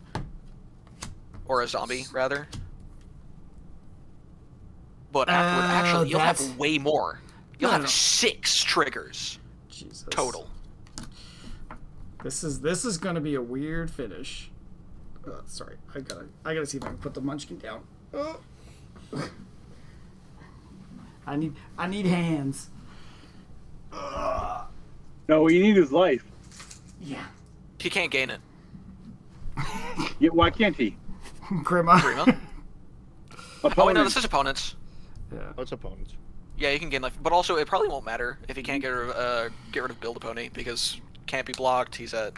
or a zombie rather. But afterward, actually, you'll that's- have way more. You'll No, have no. 6 triggers Jesus. total. This is gonna be a weird finish. Sorry, I gotta see if I can put the munchkin down. Oh. I need hands. No, what you need is life. Yeah. He can't gain it. Yeah, why can't he? Grima. Prima? Oh wait, no, Opponent. this is opponents. Yeah. What's opponents? Yeah, you can gain life, but also it probably won't matter if he can't get rid of build a pony because can't be blocked. He's at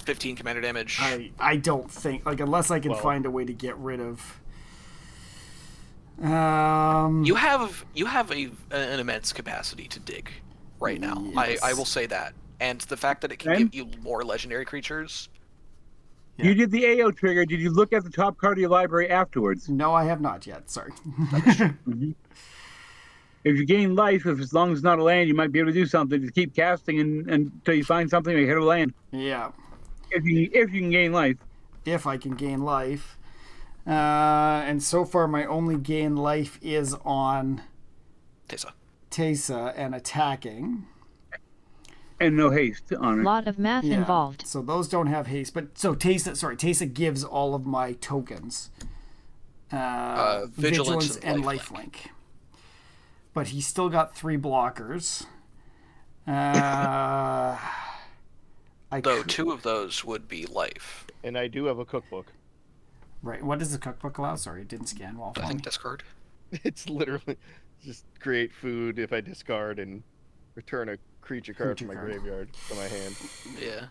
15 commander damage. I don't think unless I can Well- find a way to get rid of. You have an immense capacity to dig right now. Yes. I will say that, and the fact that it can And- give you more legendary creatures. You did the AO trigger. Did you look at the top card of your library afterwards? No, I have not yet. Sorry. If you gain life, if as long as it's not a land, you might be able to do something to keep casting until you find something or you hit a land. Yeah. If you can gain life. If I can gain life. And so far, my only gain life is on Tessa. Tesa and attacking. And no haste on it. Lot of math Yeah. involved. So those don't have haste. But so Tesa gives all of my tokens. Vigilance and lifelink. But he's still got 3 blockers. Though 2 of those would be life. And I do have a cookbook. Right. What does the cookbook allow? Sorry, it didn't scan well for I me. think discard. It's literally just create food if I discard and return a creature card Creature from my card. graveyard to my hand. Yeah.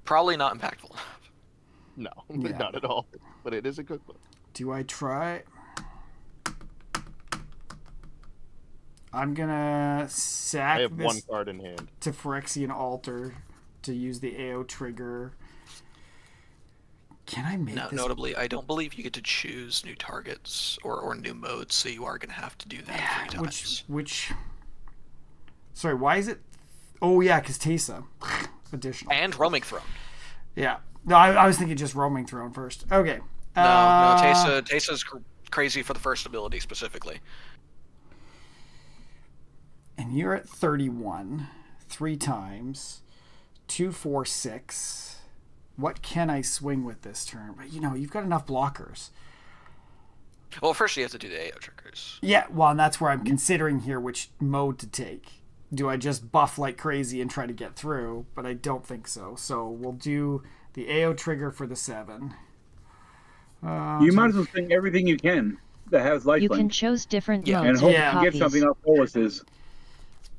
Probably not impactful. No, Yeah. not at all. But it is a cookbook. Do I try? I'm gonna I sack have one this card in hand. to Phyrexian Altar to use the AO trigger. Can I make Now, this? notably, I don't believe you get to choose new targets or new modes, so you are going to have to do that 3 times. Which? Sorry, why is it? Oh yeah, because Tesa. Additional. And Roaming Throne. Yeah. No, I was thinking just Roaming Throne first. Okay. No, Tesa's crazy for the first ability specifically. And you're at 31, 3 times, 2, 4, 6. What can I swing with this turn? But you've got enough blockers. Well, first you have to do the AO triggers. Yeah, well, and that's where I'm considering here which mode to take. Do I just buff like crazy and try to get through? But I don't think so. So we'll do the AO trigger for the 7. You might as well swing everything you can that has lifelink. You can choose different Yeah. and modes hope with you Yeah. get copies. something off boluses.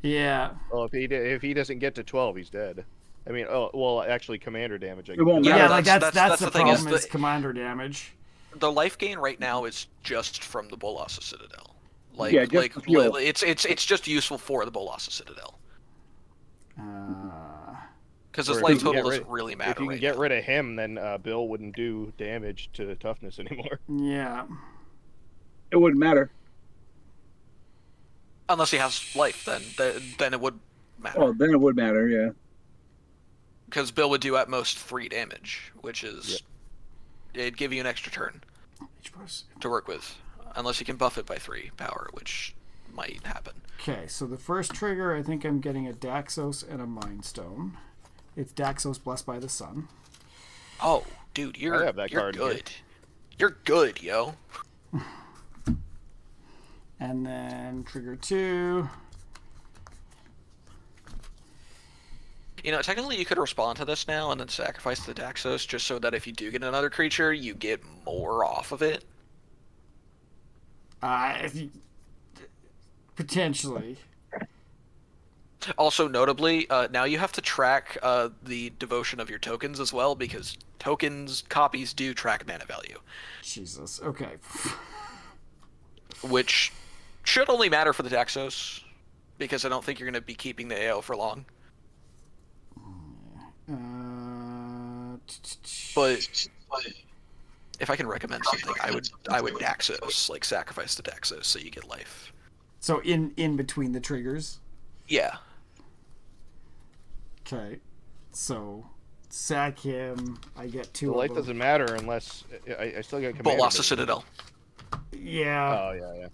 Yeah. Well, if he doesn't get to 12, he's dead. I mean, actually, commander damage. It won't Yeah, matter. like that's that's the the thing is problem is the- commander damage. The life gain right now is just from the Bolasa Citadel. Like, Yeah, just the fuel. it's just useful for the Bolasa Citadel. Uh, Because his Or if life you can total get doesn't really matter If you can right get now. rid of him, then Bill wouldn't do damage to toughness anymore. yeah. It wouldn't matter. Unless he has life, then it would matter. Oh, then it would matter, yeah. Because Bill would do at most 3 damage, which is... It'd give you an extra turn to work with. Unless you can buff it by 3 power, which might happen. Okay, so the first trigger, I think I'm getting a Daxos and a Mind Stone. It's Daxos blessed by the sun. Oh, dude, you're have that card here. good. You're good, yo. And then trigger 2. You know, technically you could respond to this now and then sacrifice the Daxos just so that if you do get another creature, you get more off of it. Potentially. Also, notably, now you have to track the devotion of your tokens as well, because tokens, copies do track mana value, Jesus. Okay. which should only matter for the Daxos, because I don't think you're going to be keeping the AO for long. But if I can recommend something, I would Daxos, like sacrifice the Daxos so you get life. So in between the triggers. Yeah. Okay. So sack him, I get two The of life them. doesn't matter unless I still got But commander. lost the base. Citadel. Yeah. Oh yeah.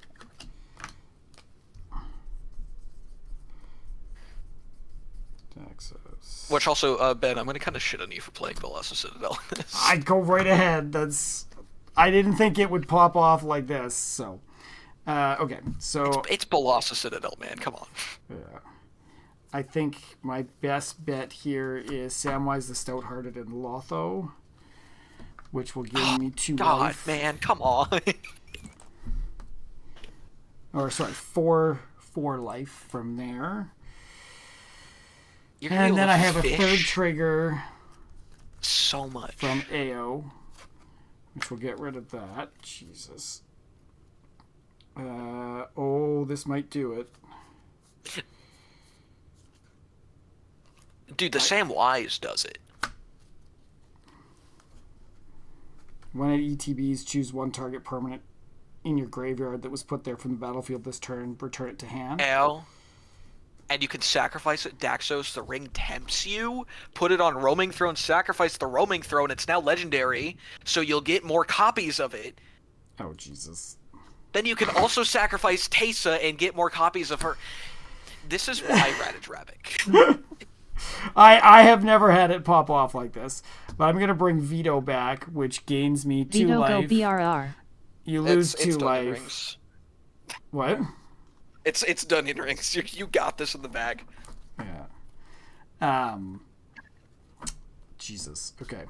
Daxos. Which also, Ben, I'm going to kind of shit on you for playing Colossus Citadel. I'd go right ahead. That's. I didn't think it would pop off like this. So, okay. So It's Colossus Citadel, man. Come on. yeah. I think my best bet here is Samwise the Stout-Hearted and Lotho, which will give me 2 God, life. man, come on. Or sorry, 4 life from there. You're gonna And be then able I to have a fish third trigger so much. from AO, which will get rid of that. Jesus. Oh, this might do it. Dude, the Samwise does it. When at ETBs, choose one target permanent in your graveyard that was put there from the battlefield this turn. Return it to hand. L. And you can sacrifice it. Daxos, the ring tempts you. Put it on Roaming Throne, sacrifice the Roaming Throne. It's now legendary, so you'll get more copies of it. Oh, Jesus. Then you can also sacrifice Teysa and get more copies of her. This is why Radidrabic. I have never had it pop off like this. But I'm going to bring Veto back, which gains me 2 Vito go life. BRR. You lose It's 2 Dungeon life. Rings. What? It's Dungeon Rings. You got this in the bag. Yeah. Jesus. Okay.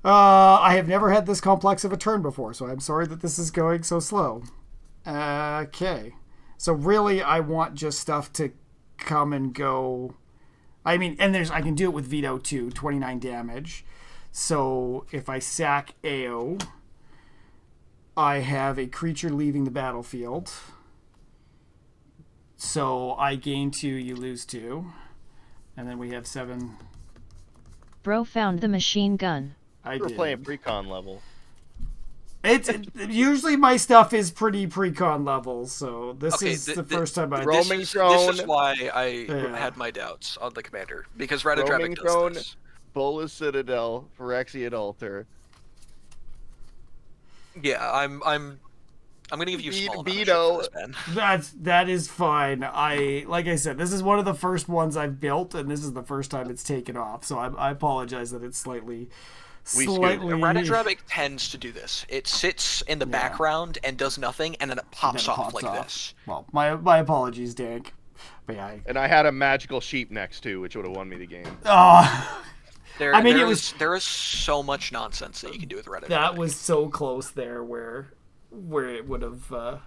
I have never had this complex of a turn before, so I'm sorry that this is going so slow. Okay. So really, I want just stuff to come and go. I mean, and I can do it with Veto too, 29 damage. So if I sack AO, I have a creature leaving the battlefield. So I gain 2, you lose 2. And then we have 7. Bro found the machine gun. I We're did. playing pre-con level. It's usually my stuff is pretty pre-con level, so this Okay, is the first time I Roaming This Throne. is why I Yeah. had my doubts on the commander, because Roaming Radidrabic Throne, does this. Bolas Citadel, Phyrexian Altar. Yeah, I'm gonna give you a small amount of shit Beto. for this, Ben. that is fine. Like I said, this is one of the first ones I've built, and this is the first time it's taken off. So I apologize that it's slightly. Radidrabic tends to do this. It sits in the background and does nothing, and then it pops then it off pops like off. this. Well, my apologies, Dank. But yeah, And I had a magical sheep next too, which would have won me the game. There, I mean, there it is- there is so much nonsense that you can do with Radidrabic. that was so close there where it would have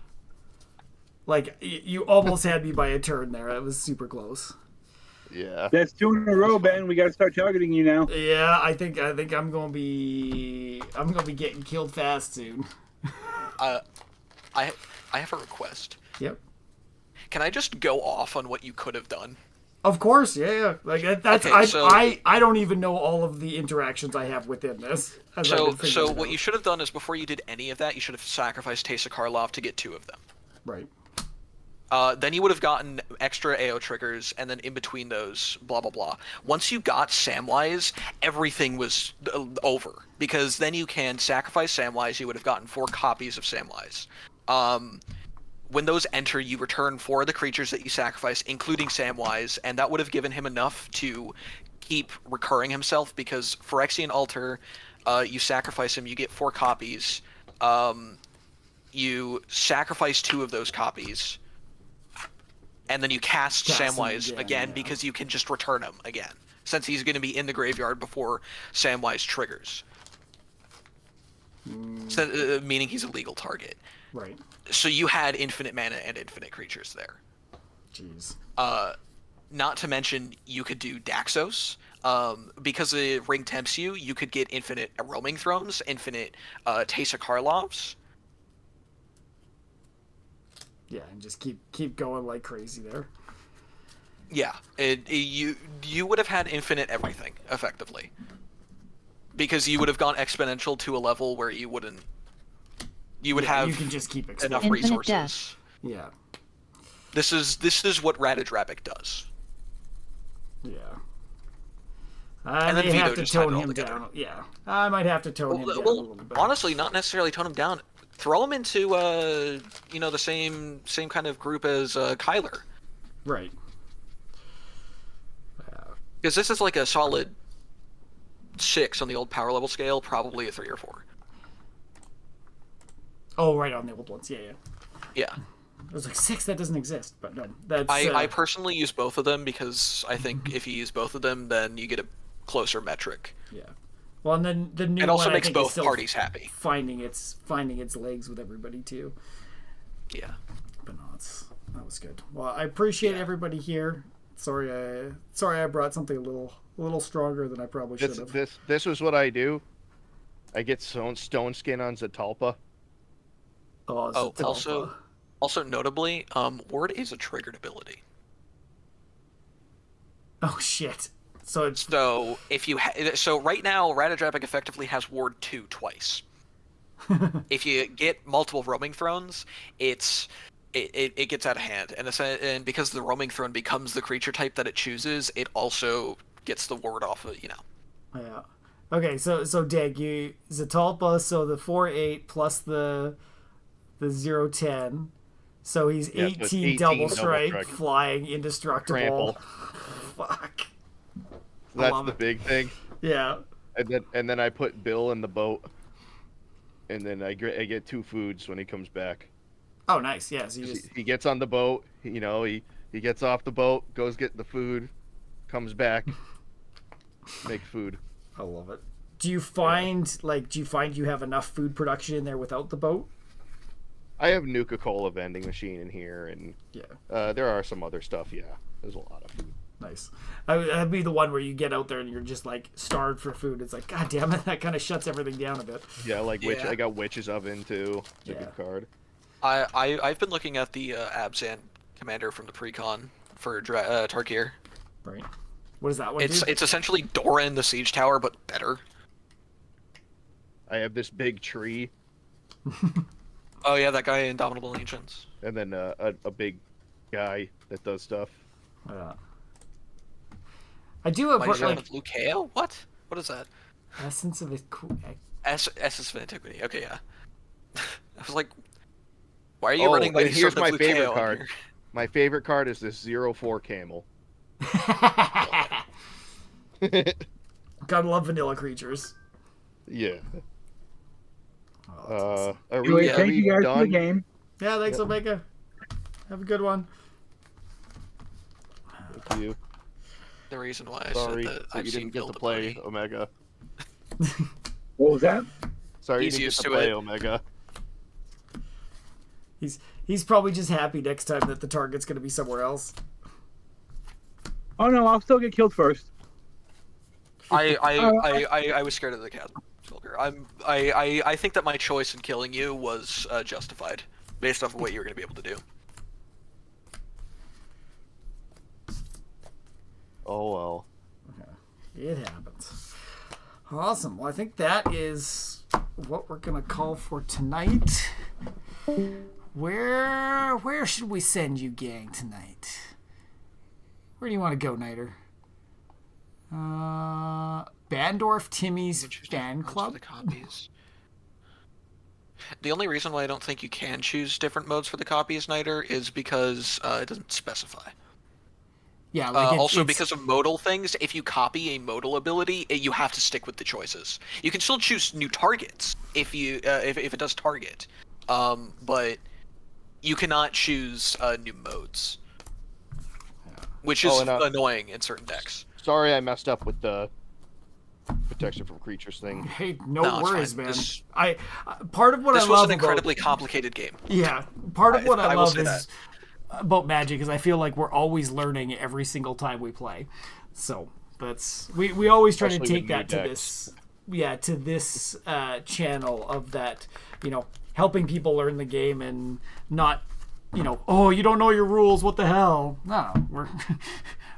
you almost had me by a turn there. It was super close. Yeah. That's 2 in a row, Ben. We got to start targeting you now. Yeah, I think I'm gonna be getting killed fast soon. I have a request. Yep. Can I just go off on what you could have done? Of course, yeah. Like that's Okay, so- I don't even know all of the interactions I have within this. as I've So, been figuring it what out. you should have done is before you did any of that, you should have sacrificed Teysa Karlov to get 2 of them. Right. Then you would have gotten extra AO triggers, and then in between those, blah blah blah. Once you got Samwise, everything was over, because then you can sacrifice Samwise. You would have gotten 4 copies of Samwise. When those enter, you return 4 of the creatures that you sacrifice, including Samwise, and that would have given him enough to keep recurring himself, because Phyrexian Altar, you sacrifice him, you get 4 copies. You sacrifice 2 of those copies, and then you cast Cast him Samwise again yeah. because you can just return him again, since he's going to be in the graveyard before Samwise triggers. So, meaning he's a legal target. Right. So you had infinite mana and infinite creatures there. Jeez. Not to mention, you could do Daxos. Because the ring tempts you, you could get infinite Roaming Thrones, infinite Teysa Karlovs. Yeah, and just keep going like crazy there. Yeah, you would have had infinite everything, effectively. Because you would have gone exponential to a level where you wouldn't... You would have you can just keep enough expanding. Infinite resources. death. Yeah. This is what Radidrabic does. Yeah. I And then may Vito have to just tied it tone all him together. down. Yeah, I might have to tone him down a Well, little bit. honestly, not necessarily tone him down. Throw him into the same kind of group as Kyler, Right. because this is like a solid 6 on the old power level scale, probably a 3 or 4. Oh, right, on the old ones. Yeah, yeah. Yeah. I was like 6. That doesn't exist, but no, that's. I personally use both of them because I think if you use both of them, then you get a closer metric. Yeah. Well, and then the new It also one, makes I think, is both still parties happy. finding its legs with everybody too. Yeah. But no, that was good. Well, I appreciate everybody here. Sorry I brought something a little stronger than I probably should have. This was what I do. I get stone skin on Zatalpa. Oh, also notably, Ward is a triggered ability. Oh shit. So it's So if you so right now, Ratadrabik effectively has Ward 2 twice. If you get multiple roaming thrones, it gets out of hand, and because the roaming throne becomes the creature type that it chooses, it also gets the ward off of Yeah. Okay, so Dag, you Zatalpa, so the 4/8 plus the 0/10. So he's Yeah, so it's 18 18 double double strike, strike. flying, indestructible. Trample. Fuck. That's love the it. big thing. Yeah. And then I put Bill in the boat, and then I get 2 foods when he comes back. Oh, nice. Yeah, so you just... He gets on the boat. He gets off the boat, goes get the food, comes back, make food. I love it. Do you find you have enough food production in there without the boat? I have Nuka-Cola vending machine in here, and Yeah. there are some other stuff. Yeah, there's a lot of food. Nice. That'd be the one where you get out there and you're just like starved for food. It's like, God damn it, that kind of shuts everything down a bit. Yeah, Yeah. I got Witch's Oven too. It's a Yeah. good card. I've been looking at the Abzan commander from the precon for Tarkir. Right. What is that one? It's essentially Doran the Siege Tower, but better. I have this big tree, Oh yeah, that guy Indomitable Ancients. and then a big guy that does stuff. Yeah. I do have Mighty like of Lucaio? What? What is that? essence of it. Essence of Antiquity. Okay, yeah. I was like, why are you running and Mighty here's Sword of my favorite Lucaio on card. here? My favorite card is this 0/4 camel. Gotta love vanilla creatures. Yeah. Oh, that's awesome. Are Anyway, we, are thank we you guys for the done? game. Yeah, thanks, Omega. Have a good one. Thank you. The reason why I Sorry said that that I've you seen didn't get Build to a play Pony. Omega. What was that? Sorry He's you didn't used get to to play it. Omega. He's probably just happy next time that the target's gonna be somewhere else. Oh no, I'll still get killed first. I was scared of the cat soldier. I think that my choice in killing you was justified based off of what you were going to be able to do. Oh well. It happens. Awesome. Well, I think that is what we're gonna call for tonight. Where should we send you, gang, tonight? Where do you want to go, Niter? Bandorf Timmy's fan club. The copies. The only reason why I don't think you can choose different modes for the copies, Niter, is because it doesn't specify. Yeah, like also, because of modal things, if you copy a modal ability, you have to stick with the choices. You can still choose new targets if it does target, but you cannot choose new modes, which is annoying in certain decks. Sorry I messed up with the protection from creatures thing. Hey, No, no it's worries, fine. man. Part of what I This love was an incredibly complicated game. Yeah, part of what I will love say is about Magic is I feel like we're always learning every single time we play. So that's we always try to Especially take with that new to decks. this channel of that, helping people learn the game and not, oh, you don't know your rules, what the hell? No,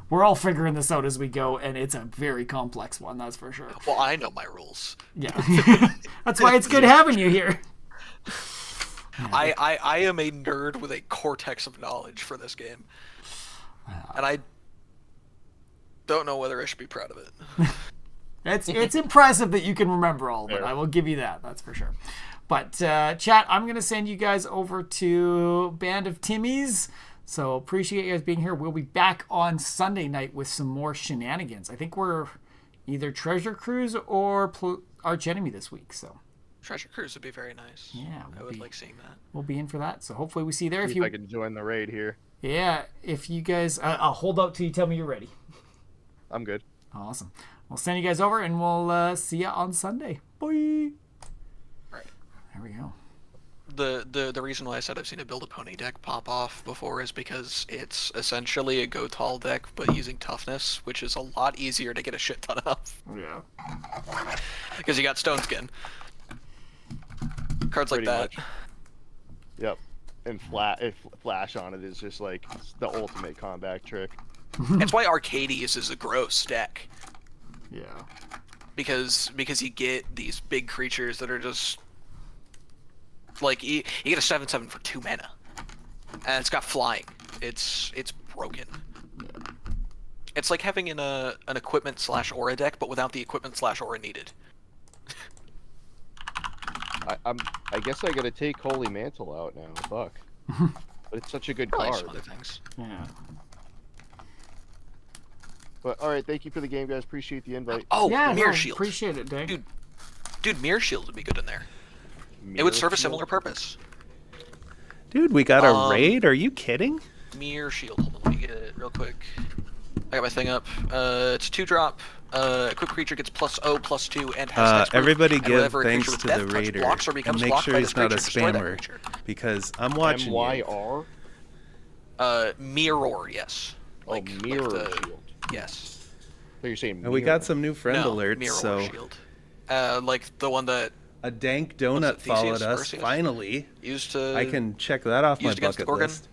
we're all figuring this out as we go, and it's a very complex one, that's for sure. Well, I know my rules. Yeah, that's why it's good having you here. I am a nerd with a cortex of knowledge for this game, and I don't know whether I should be proud of it. It's impressive that you can remember all of it. Fair. I will give you that. That's for sure. But chat, I'm gonna send you guys over to Band of Timmies. So appreciate you guys being here. We'll be back on Sunday night with some more shenanigans. I think we're either Treasure Cruise or Arch Enemy this week. So Treasure Cruise would be very nice. yeah, I would like seeing that. we'll be in for that. So hopefully we see you there. See if I can join the raid here. Yeah, if you guys, I'll hold out till you tell me you're ready. I'm good. Awesome. We'll send you guys over and we'll see you on Sunday. Bye. Right. There we go. The reason why I said I've seen a Build a Pony deck pop off before is because it's essentially a go tall deck but using toughness, which is a lot easier to get a shit ton of. Yeah. Because you got Stone Skin. Cards like Pretty that. much. Yep. And flash on it is just like the ultimate combat trick. That's why Arcades is a gross deck. Yeah. Because you get these big creatures that are just like you get a 7/7 for 2 mana, and it's got flying. It's broken. It's like having an equipment / aura deck, but without the equipment / aura needed. I guess I gotta take Holy Mantle out now. Fuck. But it's such a good Probably card. some other things. Yeah. But all right, thank you for the game, guys. Appreciate the invite. Oh, Yeah, Mirror no, Shield. Appreciate it, Dave. Dude, Mirror Shield would be good in there. It would serve a similar purpose. Dude, we got a raid? Are you kidding? Mirror Shield. Hold on, let me get it real quick. I got my thing up. It's 2-drop. Equipped creature gets +0/+2 and has hexproof, Everybody and give whenever a thanks creature to with the death touch raider blocks or and becomes make blocked sure by he's this not a creature, destroy that spammer creature. because I'm watching you. MYR? Mirror, yes. Like Mirror the, Shield. Yes. So you're saying And we got some new friend No, alerts, Mirror so Shield. Like the one that a dank Was donut it followed Theseus, us Perseus? finally. used to. I can check that off my used against the bucket Gorgon? list.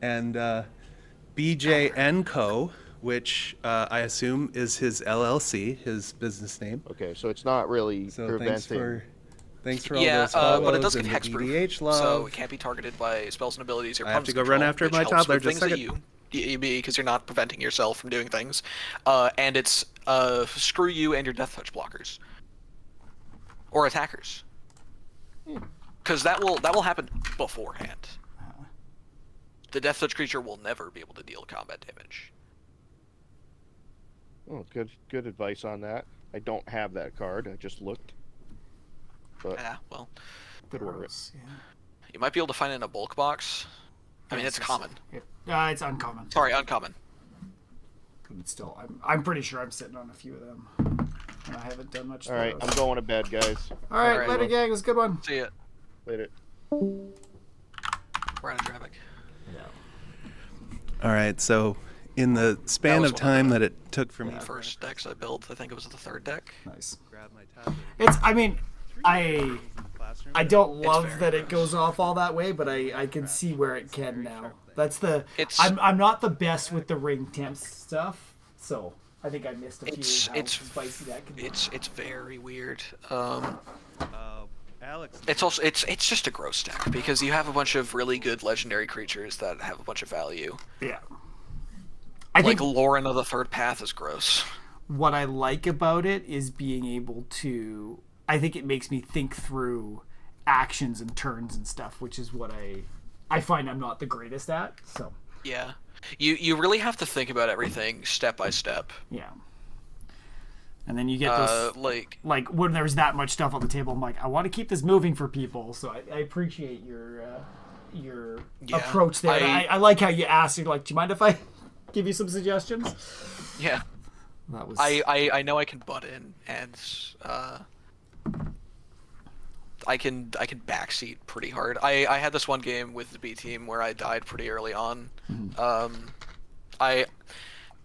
And BJ & Co., which I assume is his LLC, his business name. Okay, so it's not really So preventing. thanks for all Yeah, those follows but it does and get the hexproof, EDH love. so it can't be targeted by spells and abilities or I have to opponent's go run control, after which my helps toddler, with just things a that second. because you're not preventing yourself from doing things, and it's screw you and your death touch blockers or attackers, because that will happen beforehand. The death touch creature will never be able to deal combat damage. Oh, good advice on that. I don't have that card. I just looked. But Yeah, well, could order it. Gross, yeah. you might be able to find it in a bulk box. I mean, it's common. It's uncommon. Sorry, uncommon. But still, I'm pretty sure I'm sitting on a few of them. And I haven't done much. All right, those. I'm going to bed, guys. All right, Alright, later, well. gang. It was a good one. See ya. Later. Brian Dravic. All right, so in the span was of one of time the- that it took for me First decks I built, I think it was the third deck. Nice. grab my tablet. It's. I mean, I don't love very that it gross. goes off all that way, but I can see where it can now. That's the. It's- I'm not the best with the ring temp stuff, so I think I missed a few. how It's spicy that can be. it's very weird. Alex. It's just a gross deck because you have a bunch of really good legendary creatures that have a bunch of value. Yeah. I Like think Lauren of the Third Path is gross. what I like about it is being able to. I think it makes me think through actions and turns and stuff, which is what I find I'm not the greatest at. So Yeah, you really have to think about everything step by step. yeah. And then you get those like when there's that much stuff on the table, I'm like, I want to keep this moving for people. So I appreciate your Yeah, approach there. I like how you asked. You're like, do you mind if I give you some suggestions? Yeah, That was I know I can butt in and I can backseat pretty hard. I had this one game with the B team where I died pretty early on.